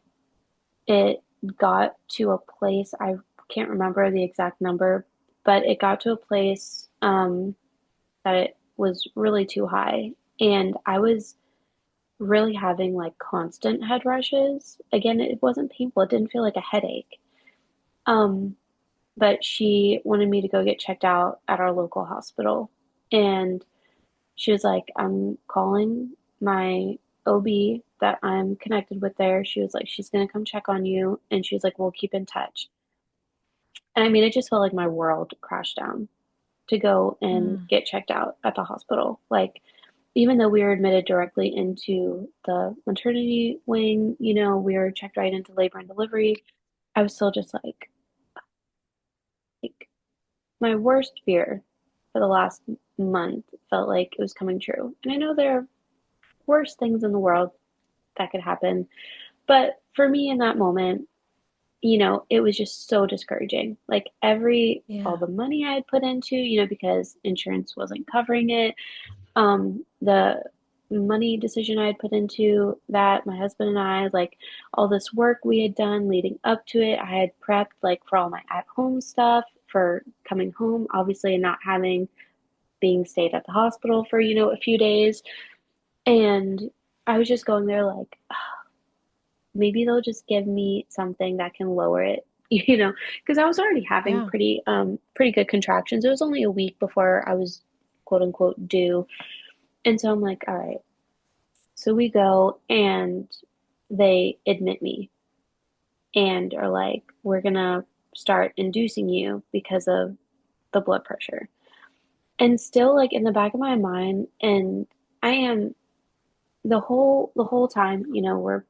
Speaker 1: it got to a place, I can't remember the exact number, but it got to a place that it was really too high. And I was really having like constant head rushes. Again, it wasn't painful. It didn't feel like a headache. Um, but she wanted me to go get checked out at our local hospital. And she was like, I'm calling my OB that I'm connected with there. She was like, she's going to come check on you. And she was like, we'll keep in touch. And I mean, it just felt like my world crashed down to go and
Speaker 2: Mm.
Speaker 1: get checked out at the hospital. Like, even though we were admitted directly into the maternity wing, we were checked right into labor and delivery. I was still just like my worst fear for the last month felt like it was coming true. And I know there are worse things in the world that could happen. But for me in that moment, it was just so discouraging. Like all
Speaker 2: Yeah.
Speaker 1: the money I had put into, because insurance wasn't covering it, the money decision I had put into that, my husband and I, like all this work we had done leading up to it, I had prepped like for all my at home stuff for coming home, obviously, and not having being stayed at the hospital for, a few days. And I was just going there like, maybe they'll just give me something that can lower it, because I was already having
Speaker 2: Yeah.
Speaker 1: pretty good contractions. It was only a week before I was quote unquote due. And so I'm like, all right. So we go and they admit me and are like, we're gonna start inducing you because of the blood pressure. And still like in the back of my mind, and I am the whole time, we're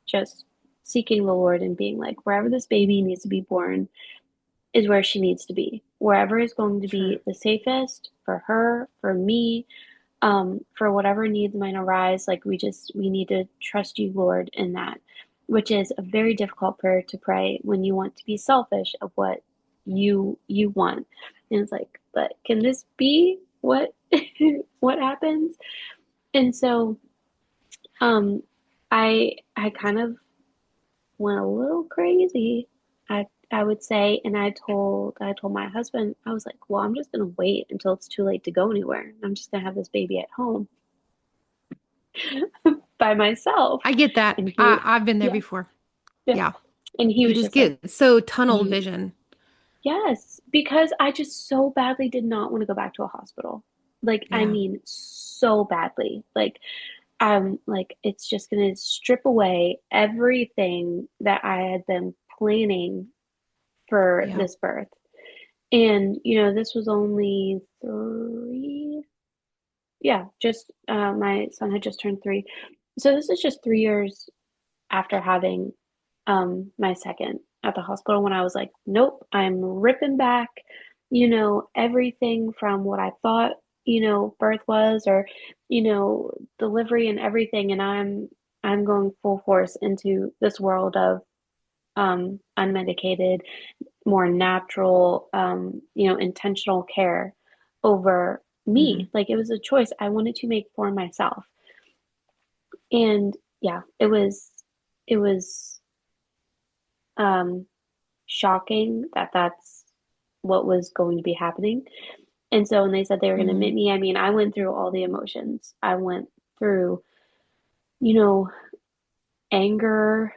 Speaker 1: just seeking the Lord and being like, wherever this baby needs to be born is where she needs to be. Wherever is going to
Speaker 2: Sure.
Speaker 1: be the safest for her, for me, for whatever needs might arise. Like we need to trust you, Lord, in that, which is a very difficult prayer to pray when you want to be selfish of what you want. And it's like, but can this be what what happens? And so um I kind of went a little crazy. I would say, and I told my husband, I was like, well, I'm just gonna wait until it's too late to go anywhere. I'm just gonna have this baby at home by myself.
Speaker 2: I get that.
Speaker 1: And
Speaker 2: I've been there
Speaker 1: yeah,
Speaker 2: before.
Speaker 1: yeah.
Speaker 2: Yeah.
Speaker 1: And he
Speaker 2: You
Speaker 1: was
Speaker 2: just
Speaker 1: just like,
Speaker 2: get so tunnel
Speaker 1: you,
Speaker 2: vision.
Speaker 1: yes, because I just so badly did not want to go back to a hospital. Like, I
Speaker 2: Yeah.
Speaker 1: mean, so badly. Like it's just gonna strip away everything that I had been planning for
Speaker 2: Yeah.
Speaker 1: this birth. And, this was only yeah, just my son had just turned 3. So this is just 3 years after having my second at the hospital when I was like, nope, I'm ripping back, everything from what I thought, birth was, or, delivery and everything, and I'm going full force into this world of unmedicated, more natural, intentional care over
Speaker 2: Hmm.
Speaker 1: me. Like it was a choice I wanted to make for myself. And yeah, it was um shocking that that's what was going to be happening. And so when they said they were going to admit
Speaker 2: Hmm.
Speaker 1: me, I mean, I went through all the emotions. I went through, you know, anger,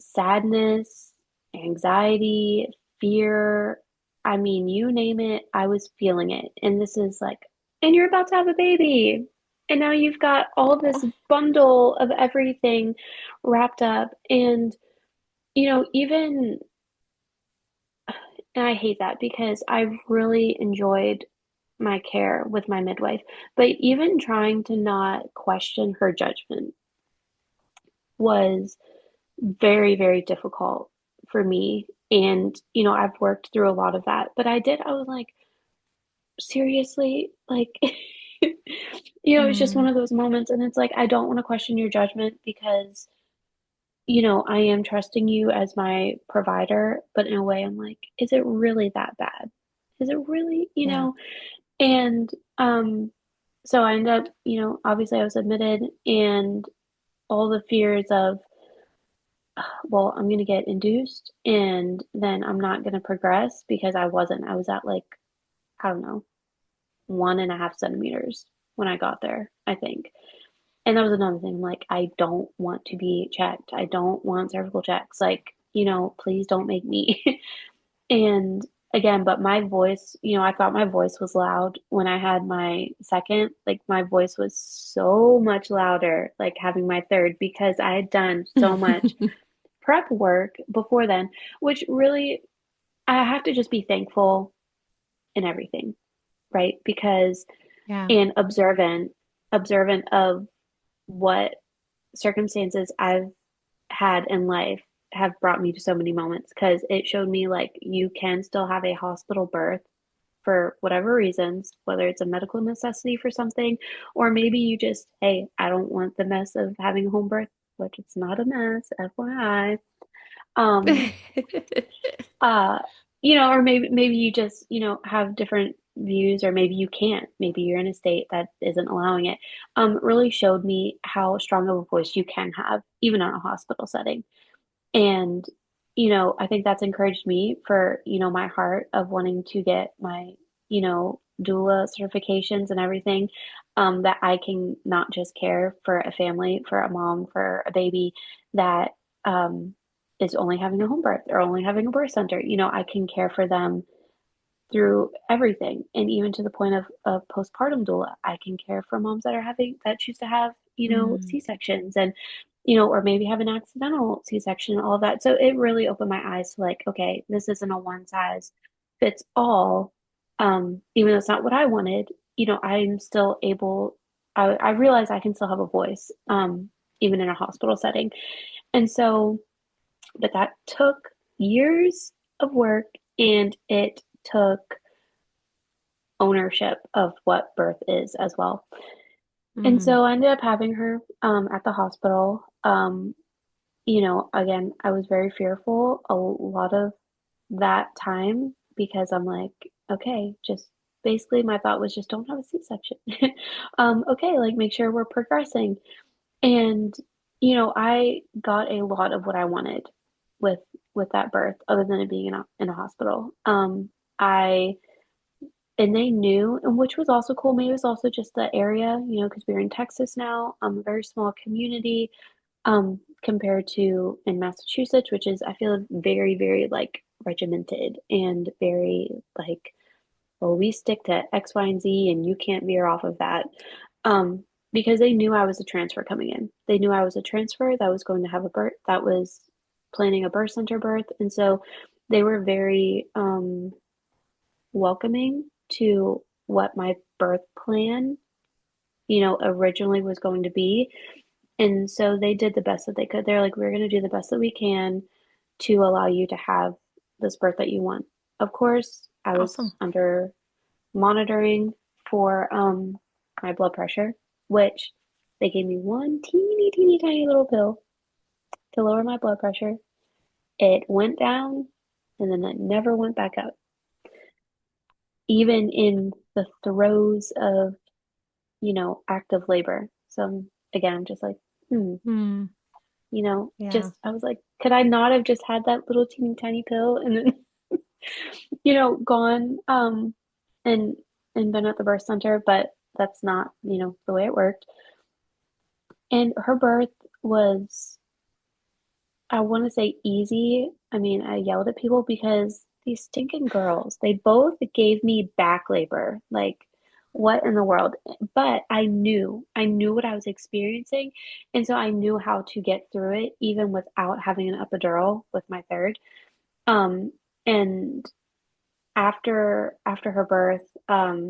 Speaker 1: sadness, anxiety, fear. I mean, you name it, I was feeling it. And this is like, and you're about to have a baby. And now you've got all this bundle of everything wrapped up. And, even, and I hate that because I've really enjoyed my care with my midwife, but even trying to not question her judgment was very, very difficult for me. And, I've worked through a lot of that. But I was like, seriously? Like, it's just one
Speaker 2: Mm.
Speaker 1: of those moments. And it's like, I don't want to question your judgment because, I am trusting you as my provider. But in a way, I'm like, is it really that bad? Is it really,
Speaker 2: Yeah.
Speaker 1: And so I ended up, obviously I was admitted and all the fears of, well, I'm going to get induced and then I'm not going to progress because I wasn't. I was at like, I don't know, 1.5 centimeters when I got there, I think. And that was another thing. Like, I don't want to be checked. I don't want cervical checks. Like, please don't make me. And again, but my voice, I thought my voice was loud when I had my second. Like, my voice was so much louder, like having my third, because I had done so much prep work before then, which really, I have to just be thankful in everything, right? Because,
Speaker 2: Yeah.
Speaker 1: and observant of what circumstances I've had in life have brought me to so many moments because it showed me like you can still have a hospital birth for whatever reasons, whether it's a medical necessity for something, or maybe you just, hey, I don't want the mess of having a home birth, which it's not a mess, FYI. Um, uh or maybe you just have different views, or maybe you can't, maybe you're in a state that isn't allowing it. Really showed me how strong of a voice you can have even in a hospital setting. And I think that's encouraged me for my heart of wanting to get my doula certifications and everything, that I can not just care for a family, for a mom, for a baby that um is only having a home birth or only having a birth center. I can care for them through everything, and even to the point of postpartum doula. I can care for moms that choose to have
Speaker 2: Mm.
Speaker 1: C-sections, and or maybe have an accidental C-section and all of that. So it really opened my eyes to like, okay, this isn't a one size fits all. Even though it's not what I wanted, I'm still able. I realize I can still have a voice, even in a hospital setting. And so, but that took years of work, and it took ownership of what birth is as well. And
Speaker 2: Mm.
Speaker 1: so I ended up having her at the hospital. Again, I was very fearful a lot of that time because I'm like, okay, just basically my thought was just don't have a C-section. Okay, like make sure we're progressing. And I got a lot of what I wanted with with that birth, other than it being in a hospital. I and they knew, and which was also cool. Maybe it was also just the area, because we're in Texas now, a very small community, compared to in Massachusetts, which is, I feel, very, very like regimented and very like well, we stick to X, Y, and Z, and you can't veer off of that. Um, because they knew I was a transfer coming in. They knew I was a transfer that was going to have a birth, that was planning a birth center birth. And so they were very welcoming to what my birth plan, originally was going to be. And so they did the best that they could. They're like, we're going to do the best that we can to allow you to have this birth that you want. Of course, I was
Speaker 2: Awesome.
Speaker 1: under monitoring for my blood pressure, which they gave me one teeny, teeny, tiny little pill to lower my blood pressure. It went down and then it never went back up, even in the throes of, active labor. So again, I'm just like, hmm,
Speaker 2: Hmm. Yeah.
Speaker 1: I was like, could I not have just had that little teeny tiny pill and then, gone and been at the birth center, but that's not, the way it worked. And her birth was, I want to say easy. I mean, I yelled at people because these stinking girls, they both gave me back labor. Like, what in the world? But I knew what I was experiencing. And so I knew how to get through it, even without having an epidural with my third. Um, and after her birth, I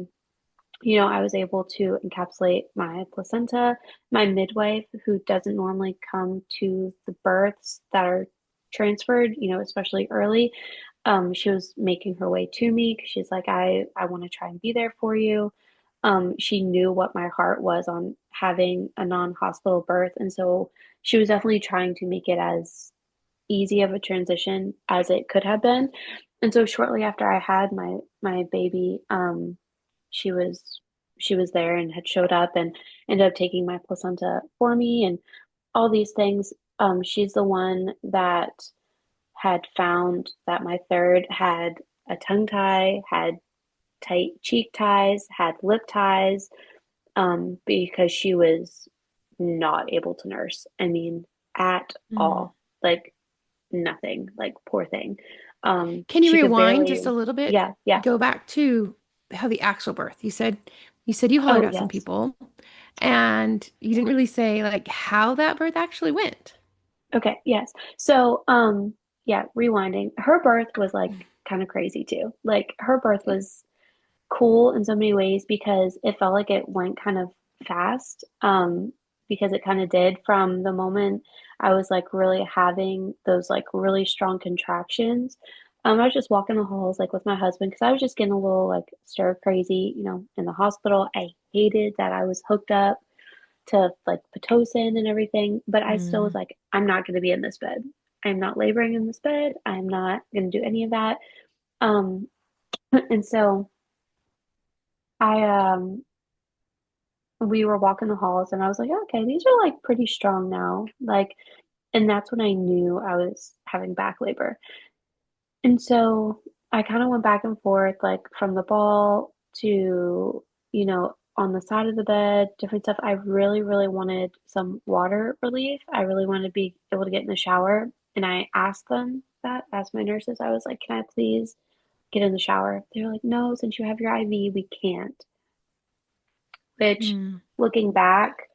Speaker 1: was able to encapsulate my placenta. My midwife, who doesn't normally come to the births that are transferred, especially early, she was making her way to me because she's like, I want to try and be there for you. She knew what my heart was on having a non-hospital birth, and so she was definitely trying to make it as easy of a transition as it could have been. And so shortly after I had my baby, she was she was there and had showed up and ended up taking my placenta for me and all these things. She's the one that had found that my third had a tongue tie, had tight cheek ties, had lip ties, because she was not able to nurse. I mean, at
Speaker 2: Hmm.
Speaker 1: all. Like nothing. Like poor thing.
Speaker 2: Can you
Speaker 1: She could
Speaker 2: rewind just
Speaker 1: barely,
Speaker 2: a little bit?
Speaker 1: yeah, yeah.
Speaker 2: Go back to how the actual birth. You said you hollered
Speaker 1: Oh,
Speaker 2: at some
Speaker 1: yes.
Speaker 2: people and you didn't really say like how that birth actually went.
Speaker 1: Okay, yes. So, yeah, rewinding. Her birth was like kind of crazy too. Like her birth was cool in so many ways because it felt like it went kind of fast. Because it kind of did from the moment I was like really having those like really strong contractions. I was just walking the halls like with my husband because I was just getting a little like stir crazy, in the hospital. I hated that I was hooked up to like Pitocin and everything, but I still was
Speaker 2: Mm.
Speaker 1: like, I'm not going to be in this bed. I'm not laboring in this bed. I'm not going to do any of that. Um, and so I we were walking the halls and I was like, okay, these are like pretty strong now. Like, and that's when I knew I was having back labor. And so I kind of went back and forth, like from the ball to, on the side of the bed, different stuff. I really, really wanted some water relief. I really wanted to be able to get in the shower. And I asked my nurses, I was like, can I please get in the shower? They were like, no, since you have your IV, we can't. Which,
Speaker 2: Mm.
Speaker 1: looking back,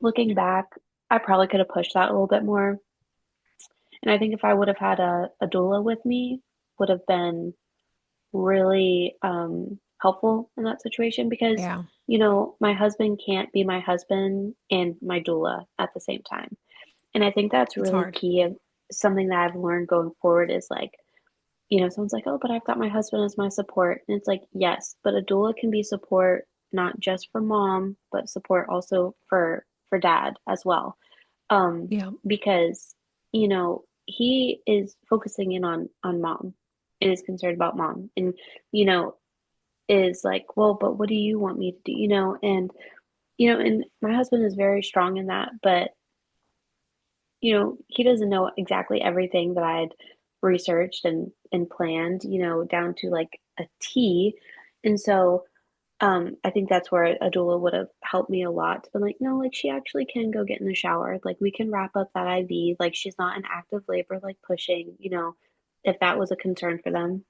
Speaker 1: looking back, I probably could have pushed that a little bit more. And I think if I would have had a doula with me, would have been really helpful in that situation because,
Speaker 2: Yeah,
Speaker 1: my husband can't be my husband and my doula at the same time. And I think that's
Speaker 2: it's
Speaker 1: really
Speaker 2: hard.
Speaker 1: key of something that I've learned going forward is like, someone's like, oh, but I've got my husband as my support. And it's like, yes, but a doula can be support not just for mom, but support also for dad as well.
Speaker 2: Yeah,
Speaker 1: Because, he is focusing in on mom and is concerned about mom and, you know, is like, well, but what do you want me to do? And my husband is very strong in that, but he doesn't know exactly everything that I'd researched and planned, down to like a T. And so I think that's where a doula would have helped me a lot to be like, no, like she actually can go get in the shower. Like we can wrap up that IV. Like she's not in active labor, like pushing, if that was a concern for them.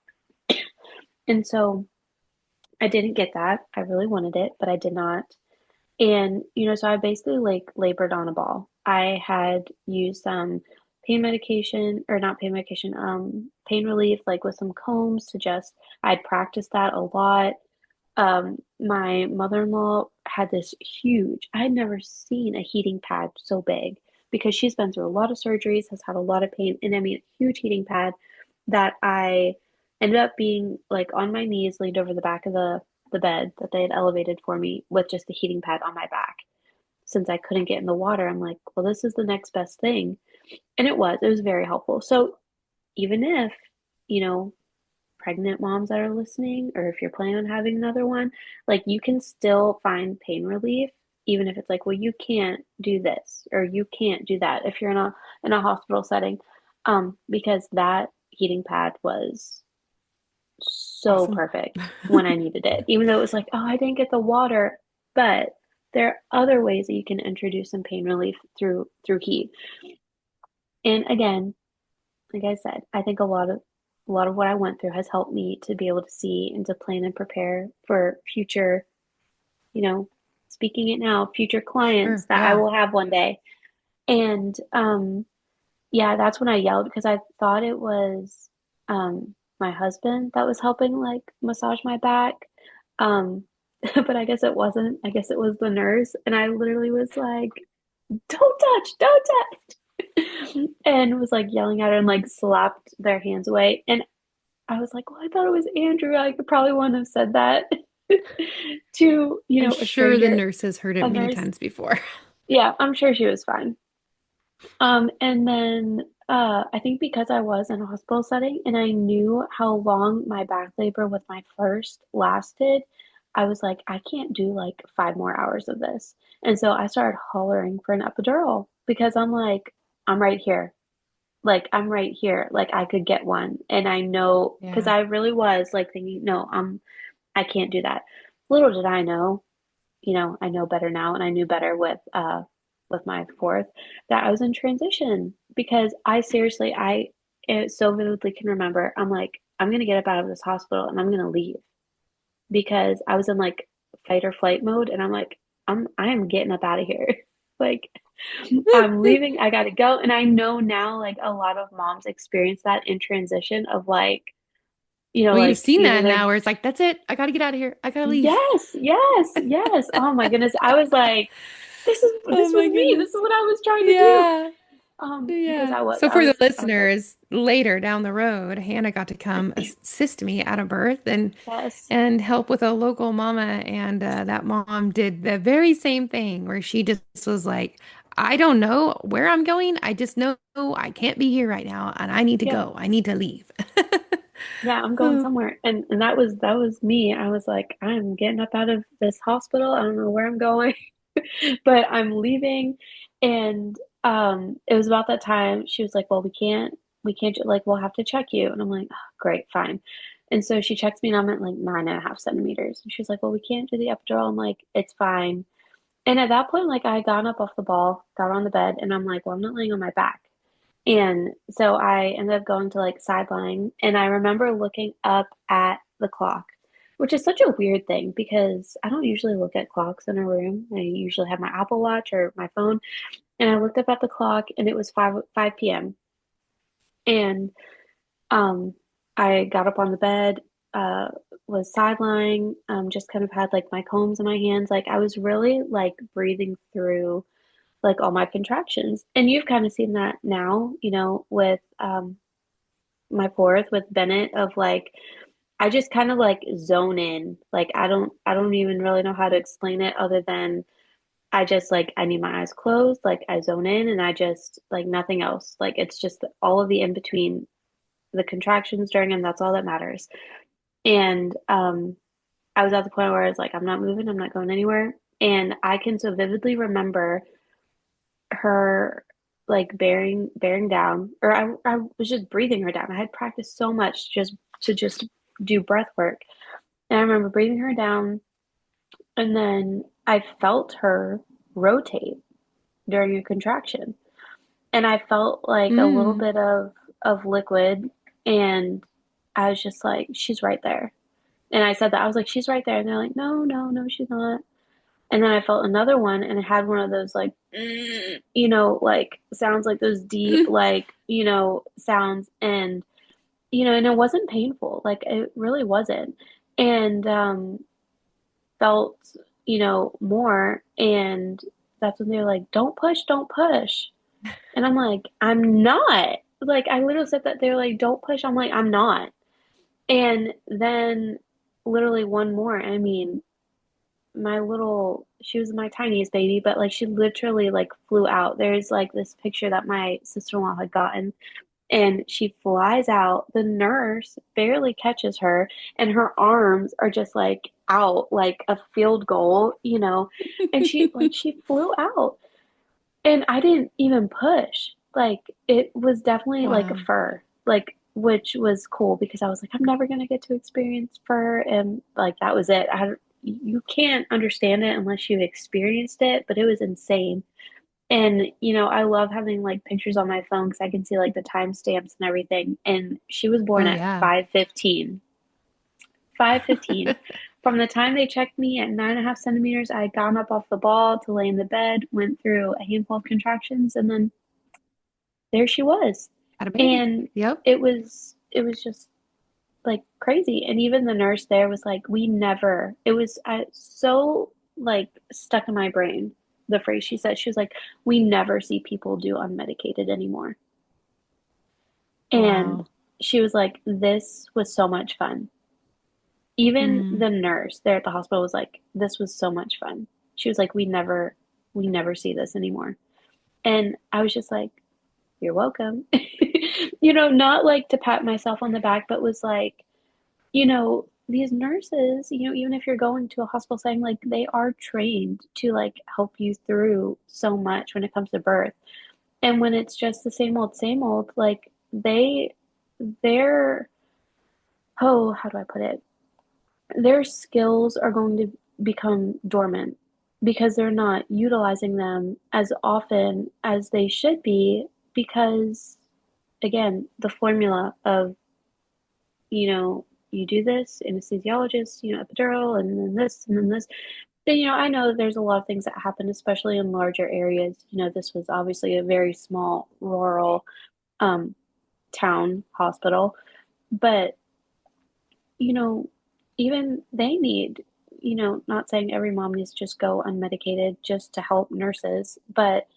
Speaker 1: And so I didn't get that. I really wanted it, but I did not. And, so I basically like labored on a ball. I had used some pain medication, or not pain medication, pain relief, like with some combs to just, I'd practiced that a lot. My mother-in-law had this huge, I had never seen a heating pad so big because she's been through a lot of surgeries, has had a lot of pain, and I mean, a huge heating pad that I ended up being like on my knees, leaned over the back of the bed that they had elevated for me with just the heating pad on my back. Since I couldn't get in the water, I'm like, well, this is the next best thing. And it was very helpful. So even if, you know, pregnant moms that are listening, or if you're planning on having another one, like you can still find pain relief, even if it's like, well, you can't do this or you can't do that if you're in a hospital setting, because that heating pad was so
Speaker 2: Awesome.
Speaker 1: perfect when I needed it. Even though it was like, oh, I didn't get the water, but there are other ways that you can introduce some pain relief through heat. And again, like I said, I think a lot of what I went through has helped me to be able to see and to plan and prepare for future, you know, speaking it now, future clients
Speaker 2: Sure.
Speaker 1: that I
Speaker 2: Yeah.
Speaker 1: will have one day. And yeah, that's when I yelled because I thought it was my husband that was helping like massage my back. Um but I guess it wasn't. I guess it was the nurse. And I literally was like, don't touch, don't touch. And was like yelling at her and like slapped their hands away. And I was like, well, I thought it was Andrew. I could probably wouldn't have said that to,
Speaker 2: I'm
Speaker 1: a
Speaker 2: sure the
Speaker 1: stranger,
Speaker 2: nurse has heard it
Speaker 1: a
Speaker 2: many
Speaker 1: nurse.
Speaker 2: times before.
Speaker 1: Yeah, I'm sure she was fine. And then I think because I was in a hospital setting and I knew how long my back labor with my first lasted, I was like, I can't do like 5 more hours of this. And so I started hollering for an epidural because I'm like, I'm right here. Like I'm right here. Like I could get one. And I know because
Speaker 2: Yeah.
Speaker 1: I really was like thinking, no, I can't do that. Little did I know, I know better now, and I knew better with my fourth that I was in transition because I seriously, I so vividly can remember. I'm like, I'm gonna get up out of this hospital and I'm gonna leave because I was in like fight or flight mode, and I'm like, I am getting up out of here. Like I'm leaving, I gotta go. And I know now like a lot of moms experience that in transition of like,
Speaker 2: Well, you've
Speaker 1: like
Speaker 2: seen
Speaker 1: either
Speaker 2: that
Speaker 1: they're
Speaker 2: now where it's like, that's it. I got to get out of here. I got to leave.
Speaker 1: yes, yes, yes. Oh my goodness. I was like,
Speaker 2: Oh
Speaker 1: this
Speaker 2: my
Speaker 1: was me. This
Speaker 2: goodness.
Speaker 1: is what I was trying to do.
Speaker 2: Yeah.
Speaker 1: Because
Speaker 2: Yeah.
Speaker 1: I was
Speaker 2: So
Speaker 1: I
Speaker 2: for the
Speaker 1: was I was ready.
Speaker 2: listeners, later down the road, Hannah got to come assist me at a birth
Speaker 1: Yes.
Speaker 2: and help with a local mama, and that mom did the very same thing where she just was like, I don't know where I'm going. I just know I can't be here right now, and I need to
Speaker 1: Yeah.
Speaker 2: go. I need to leave.
Speaker 1: Yeah, I'm going
Speaker 2: Oh,
Speaker 1: somewhere. And that was me. I was like, I'm getting up out of this hospital. I don't know where I'm going, but I'm leaving. And it was about that time she was like, well, we can't like we'll have to check you. And I'm like, oh, great, fine. And so she checks me and I'm at like 9.5 centimeters. And she's like, well, we can't do the epidural. I'm like, it's fine. And at that point, like I got up off the ball, got on the bed, and I'm like, well, I'm not laying on my back. And so I ended up going to like sideline, and I remember looking up at the clock, which is such a weird thing because I don't usually look at clocks in a room. I usually have my Apple Watch or my phone, and I looked up at the clock, and it was 5 p.m. And um, I got up on the bed, uh, was sidelining, just kind of had like my combs in my hands, like I was really like breathing through like all my contractions. And you've kind of seen that now, with my fourth with Bennett of like I just kind of like zone in. Like I don't even really know how to explain it other than I just like I need my eyes closed, like I zone in and I just like nothing else. Like it's just all of the in between the contractions during them, that's all that matters. And I was at the point where I was like, I'm not moving, I'm not going anywhere. And I can so vividly remember her like bearing down, or I was just breathing her down. I had practiced so much just to do breath work. And I remember breathing her down, and then I felt her rotate during a contraction. And I felt like a little
Speaker 2: mm.
Speaker 1: bit of liquid, and I was just like, she's right there. And I said that. I was like, she's right there. And they're like, no, no, no, she's not. And then I felt another one and it had one of those like, like sounds like those deep, like, sounds. And it wasn't painful. Like it really wasn't. And felt, more. And that's when they're like, don't push, don't push. And I'm like, I'm not. Like I literally said that they're like, don't push. I'm like, I'm not. And then literally one more. I mean, she was my tiniest baby, but like she literally like flew out. There's like this picture that my sister-in-law had gotten, and she flies out. The nurse barely catches her, and her arms are just like out like a field goal. And she flew out. And I didn't even push. Like it was definitely like a
Speaker 2: Wow.
Speaker 1: fur, like which was cool because I was like, I'm never gonna get to experience fur, and like that was it. You can't understand it unless you've experienced it, but it was insane. And I love having like pictures on my phone because I can see like the timestamps and everything. And she was born
Speaker 2: Oh
Speaker 1: at
Speaker 2: yeah.
Speaker 1: 5:15. 5:15. From the time they checked me at 9.5 centimeters, I had gotten up off the ball to lay in the bed, went through a handful of contractions, and then there she was.
Speaker 2: Had a baby.
Speaker 1: And
Speaker 2: Yep.
Speaker 1: it was just like crazy. And even the nurse there was like, we never, it was so like stuck in my brain, the phrase she said. She was like, we never see people do unmedicated anymore. And
Speaker 2: Wow.
Speaker 1: she was like, this was so much fun. Even
Speaker 2: Mm.
Speaker 1: the nurse there at the hospital was like, this was so much fun. She was like, we never see this anymore. And I was just like, you're welcome. Not like to pat myself on the back, but was like, these nurses, even if you're going to a hospital setting, like they are trained to like help you through so much when it comes to birth. And when it's just the same old, like they're, oh, how do I put it? Their skills are going to become dormant because they're not utilizing them as often as they should be because again, the formula of, you do this, anesthesiologist, epidural, and then this, and then this. Then, I know that there's a lot of things that happen, especially in larger areas. This was obviously a very small rural um, town hospital, but, you know, even they need, not saying every mom needs to just go unmedicated just to help nurses, but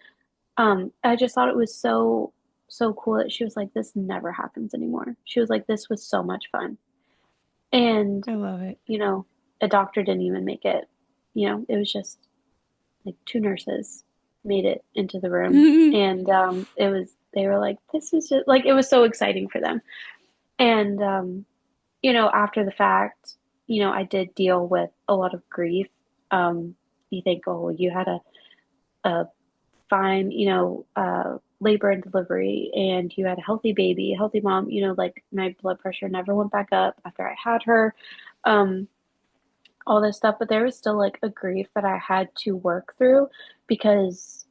Speaker 1: I just thought it was so, so cool that she was like, this never happens anymore. She was like, this was so much fun. And,
Speaker 2: I love it.
Speaker 1: you know, a doctor didn't even make it. It was just like two nurses made it into the room. And they were like, this is just like, it was so exciting for them. And, after the fact, I did deal with a lot of grief. You think, oh, you had a fine, labor and delivery, and you had a healthy baby, a healthy mom, like my blood pressure never went back up after I had her. Um, all this stuff, but there was still like a grief that I had to work through because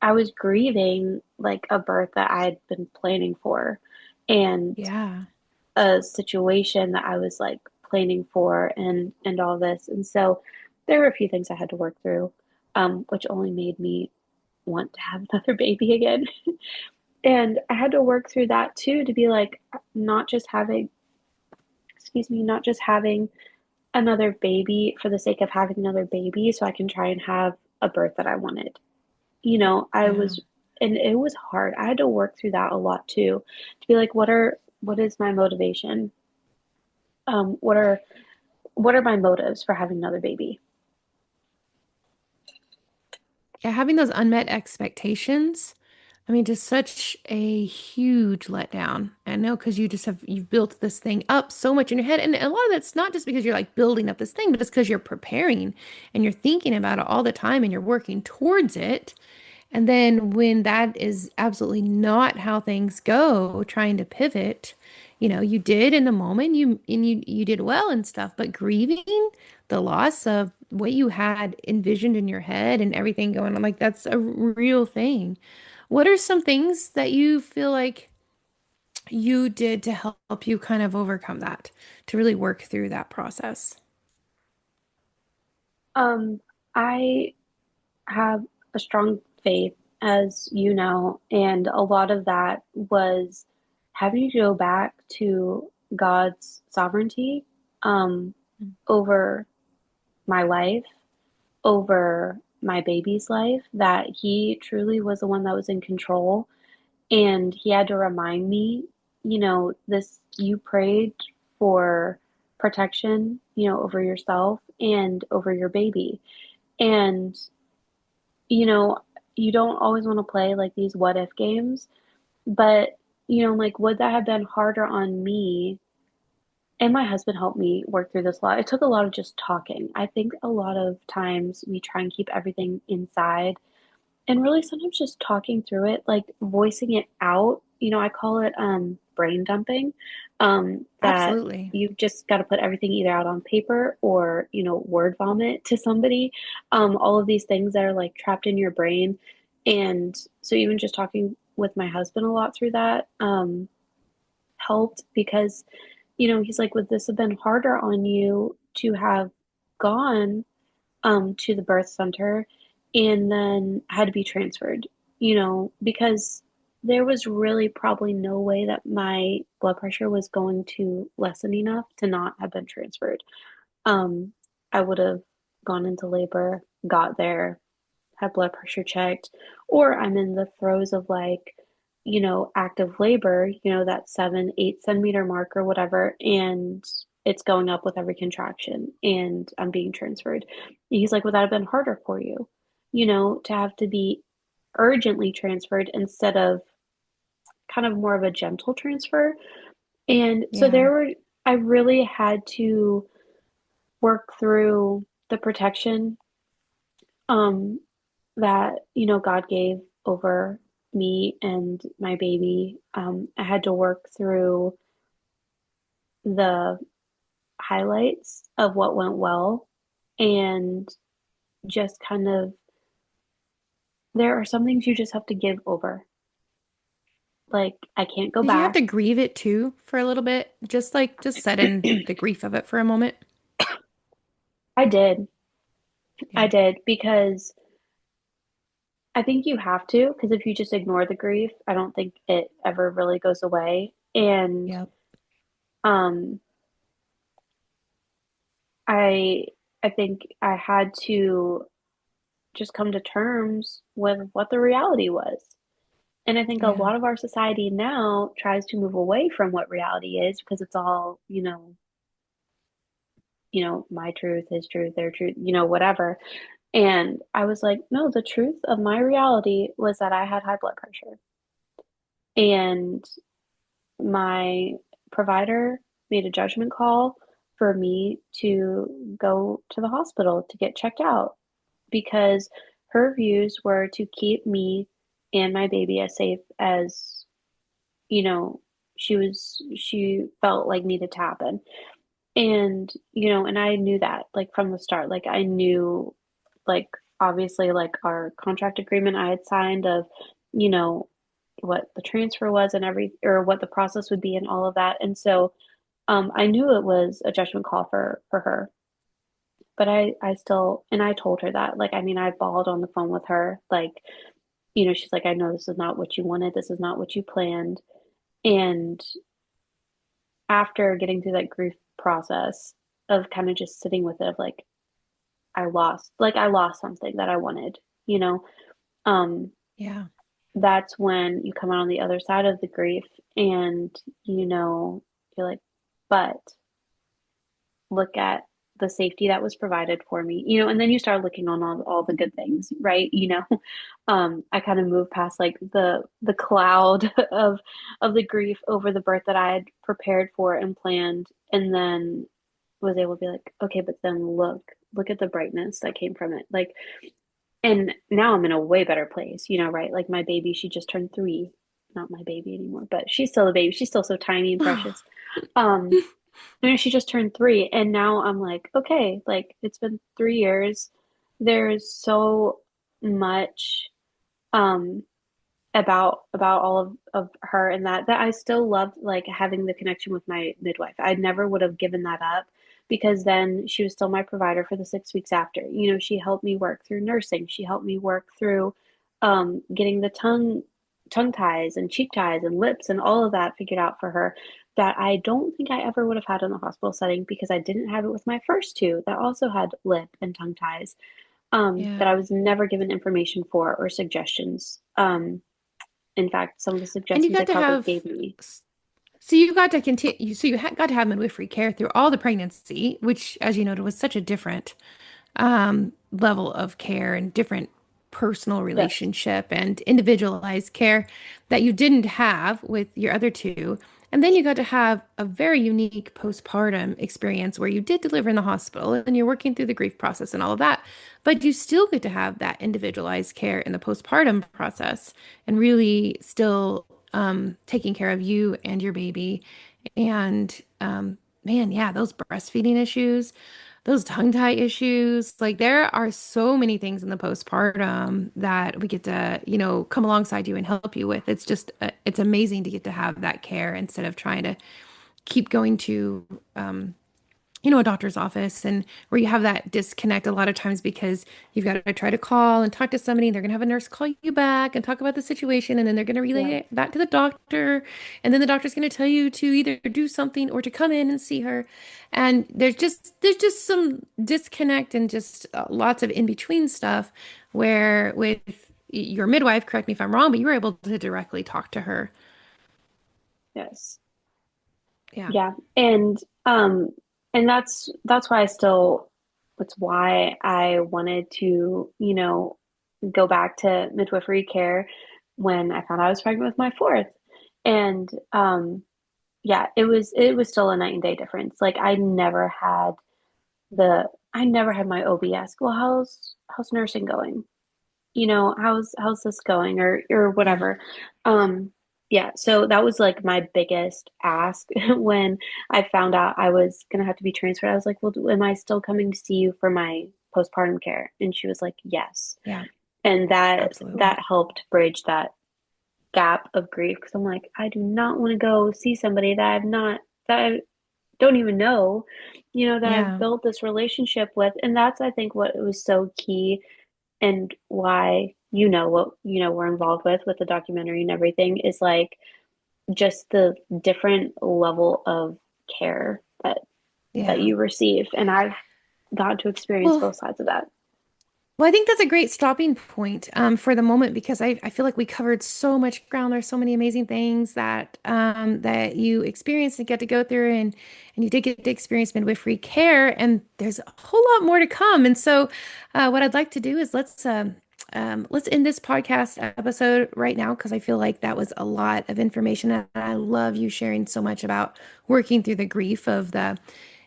Speaker 1: I was grieving like a birth that I had been planning for and
Speaker 2: Yeah.
Speaker 1: a situation that I was like planning for and all this. And so there were a few things I had to work through, which only made me want to have another baby again. And I had to work through that too to be like not just having, excuse me, not just having another baby for the sake of having another baby so I can try and have a birth that I wanted. I
Speaker 2: Yeah.
Speaker 1: was, and it was hard. I had to work through that a lot too, to be like, what is my motivation? Um, what are, what are my motives for having another baby?
Speaker 2: Yeah, having those unmet expectations, I mean, just such a huge letdown. I know because you've built this thing up so much in your head. And a lot of that's not just because you're like building up this thing, but it's because you're preparing and you're thinking about it all the time and you're working towards it. And then when that is absolutely not how things go, trying to pivot, you did in the moment, you did well and stuff, but grieving the loss of what you had envisioned in your head and everything going on, like that's a real thing. What are some things that you feel like you did to help you kind of overcome that, to really work through that process.
Speaker 1: Um, I have a strong faith, as you know, and a lot of that was having to go back to God's sovereignty um, over my life, over my baby's life, that He truly was the one that was in control. And He had to remind me, this, you prayed for protection, over yourself and over your baby. And you know, you don't always want to play like these what if games, but like, would that have been harder on me? And my husband helped me work through this a lot. It took a lot of just talking. I think a lot of times we try and keep everything inside, and really sometimes just talking through it, like voicing it out. I call it brain dumping. That
Speaker 2: Absolutely.
Speaker 1: you've just got to put everything either out on paper or, word vomit to somebody. All of these things that are like trapped in your brain. And so even just talking with my husband a lot through that helped, because, he's like, would this have been harder on you to have gone to the birth center and then had to be transferred, because there was really probably no way that my blood pressure was going to lessen enough to not have been transferred. Um, I would have gone into labor, got there, had blood pressure checked, or I'm in the throes of like, active labor, that 7, 8 centimeter mark or whatever, and it's going up with every contraction and I'm being transferred. And he's like, would that have been harder for you, to have to be urgently transferred instead of kind of more of a gentle transfer? And so
Speaker 2: Yeah.
Speaker 1: I really had to work through the protection um, that God gave over me and my baby. I had to work through the highlights of what went well, and just kind of, there are some things you just have to give over. Like, I can't go
Speaker 2: Did you have
Speaker 1: back.
Speaker 2: to grieve it too for a little bit? Just set in the grief of it for a moment?
Speaker 1: I did. I
Speaker 2: Yeah.
Speaker 1: did, because I think you have to, because if you just ignore the grief, I don't think it ever really goes away. And
Speaker 2: Yep.
Speaker 1: um I I think I had to just come to terms with what the reality was. And I think a
Speaker 2: Yeah.
Speaker 1: lot of our society now tries to move away from what reality is, because it's all, my truth, his truth, their truth, whatever. And I was like, no, the truth of my reality was that I had high blood pressure. And my provider made a judgment call for me to go to the hospital to get checked out, because her views were to keep me and my baby as safe as, you know, she felt like needed to happen. And, and I knew that like from the start. Like, I knew, like, obviously, like, our contract agreement I had signed of, you know, what the transfer was and or what the process would be and all of that. And so I knew it was a judgment call for her. But I still, and I told her that, like, I mean, I bawled on the phone with her, like, she's like, I know this is not what you wanted, this is not what you planned. And after getting through that grief process of kind of just sitting with it, of like, I lost something that I wanted, you know, um,
Speaker 2: Yeah.
Speaker 1: that's when you come out on the other side of the grief, and, you're like, but look at the safety that was provided for me, and then you start looking on all the good things, right? I kind of moved past like the cloud of the grief over the birth that I had prepared for and planned, and then was able to be like, okay, but then look at the brightness that came from it. Like, and now I'm in a way better place, right? Like, my baby, she just turned 3. Not my baby anymore, but she's still a baby. She's still so tiny and precious. Um, she just turned 3, and now I'm like, okay, like, it's been 3 years. There's so much, um, about all of her, and that I still loved like having the connection with my midwife. I never would have given that up because then she was still my provider for the 6 weeks after. You know, she helped me work through nursing. She helped me work through getting the tongue ties and cheek ties and lips and all of that figured out for her that I don't think I ever would have had in the hospital setting because I didn't have it with my first two that also had lip and tongue ties that
Speaker 2: Yeah.
Speaker 1: I was never given information for or suggestions. In fact, some of the
Speaker 2: And you
Speaker 1: suggestions they
Speaker 2: got to
Speaker 1: probably
Speaker 2: have,
Speaker 1: gave me.
Speaker 2: so you got to continue, so got to have midwifery care through all the pregnancy, which, as you noted, was such a different level of care and different personal
Speaker 1: Yes,
Speaker 2: relationship and individualized care that you didn't have with your other two. And then you got to have a very unique postpartum experience where you did deliver in the hospital and you're working through the grief process and all of that. But you still get to have that individualized care in the postpartum process and really still taking care of you and your baby. And man, yeah, those breastfeeding issues, those tongue tie issues, like there are so many things in the postpartum that we get to, come alongside you and help you with. It's just, it's amazing to get to have that care instead of trying to keep going to, a doctor's office and where you have that disconnect a lot of times because you've got to try to call and talk to somebody. And they're going to have a nurse call you back and talk about the situation. And then they're going to relay
Speaker 1: yeah,
Speaker 2: it back to the doctor. And then the doctor's going to tell you to either do something or to come in and see her. And there's just some disconnect and just lots of in between stuff where with your midwife, correct me if I'm wrong, but you were able to directly talk to her.
Speaker 1: yes,
Speaker 2: Yeah.
Speaker 1: yeah, and that's why I still, that's why I wanted to, go back to midwifery care when I found out I was pregnant with my fourth, and yeah, it was still a night and day difference. Like I never had my OB ask, well, how's nursing going? How's this going or
Speaker 2: Yeah.
Speaker 1: whatever. Um, yeah, so that was like my biggest ask when I found out I was gonna have to be transferred. I was like, well, am I still coming to see you for my postpartum care? And she was like, yes.
Speaker 2: Yeah.
Speaker 1: And that
Speaker 2: Absolutely.
Speaker 1: helped bridge that gap of grief because I'm like, I do not want to go see somebody that I don't even know, that I've
Speaker 2: Yeah.
Speaker 1: built this relationship with. And that's, I think, what was so key and why what we're involved with the documentary and everything is like just the different level of care that
Speaker 2: Yeah.
Speaker 1: you receive, and I've gotten to experience
Speaker 2: Well,
Speaker 1: both sides of that.
Speaker 2: Well, I think that's a great stopping point for the moment because I feel like we covered so much ground. There's so many amazing things that you experienced and get to go through, and you did get to experience midwifery care, and there's a whole lot more to come. And so, what I'd like to do is let's end this podcast episode right now because I feel like that was a lot of information, and I love you sharing so much about working through the grief of the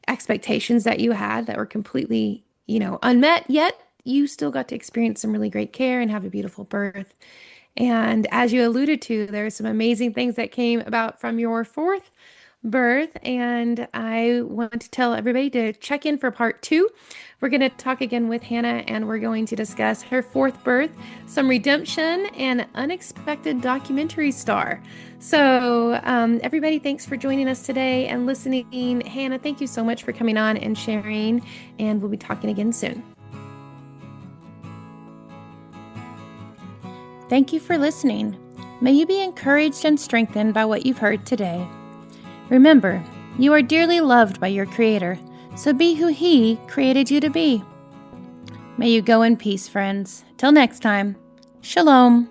Speaker 2: expectations that you had that were completely, unmet, yet you still got to experience some really great care and have a beautiful birth. And as you alluded to, there are some amazing things that came about from your fourth birth. And I want to tell everybody to check in for part two. We're going to talk again with Hannah and we're going to discuss her fourth birth, some redemption, and unexpected documentary star. So, everybody, thanks for joining us today and listening. Hannah, thank you so much for coming on and sharing. And we'll be talking again soon. Thank you for listening. May you be encouraged and strengthened by what you've heard today. Remember, you are dearly loved by your Creator, so be who He created you to be. May you go in peace, friends. Till next time, Shalom.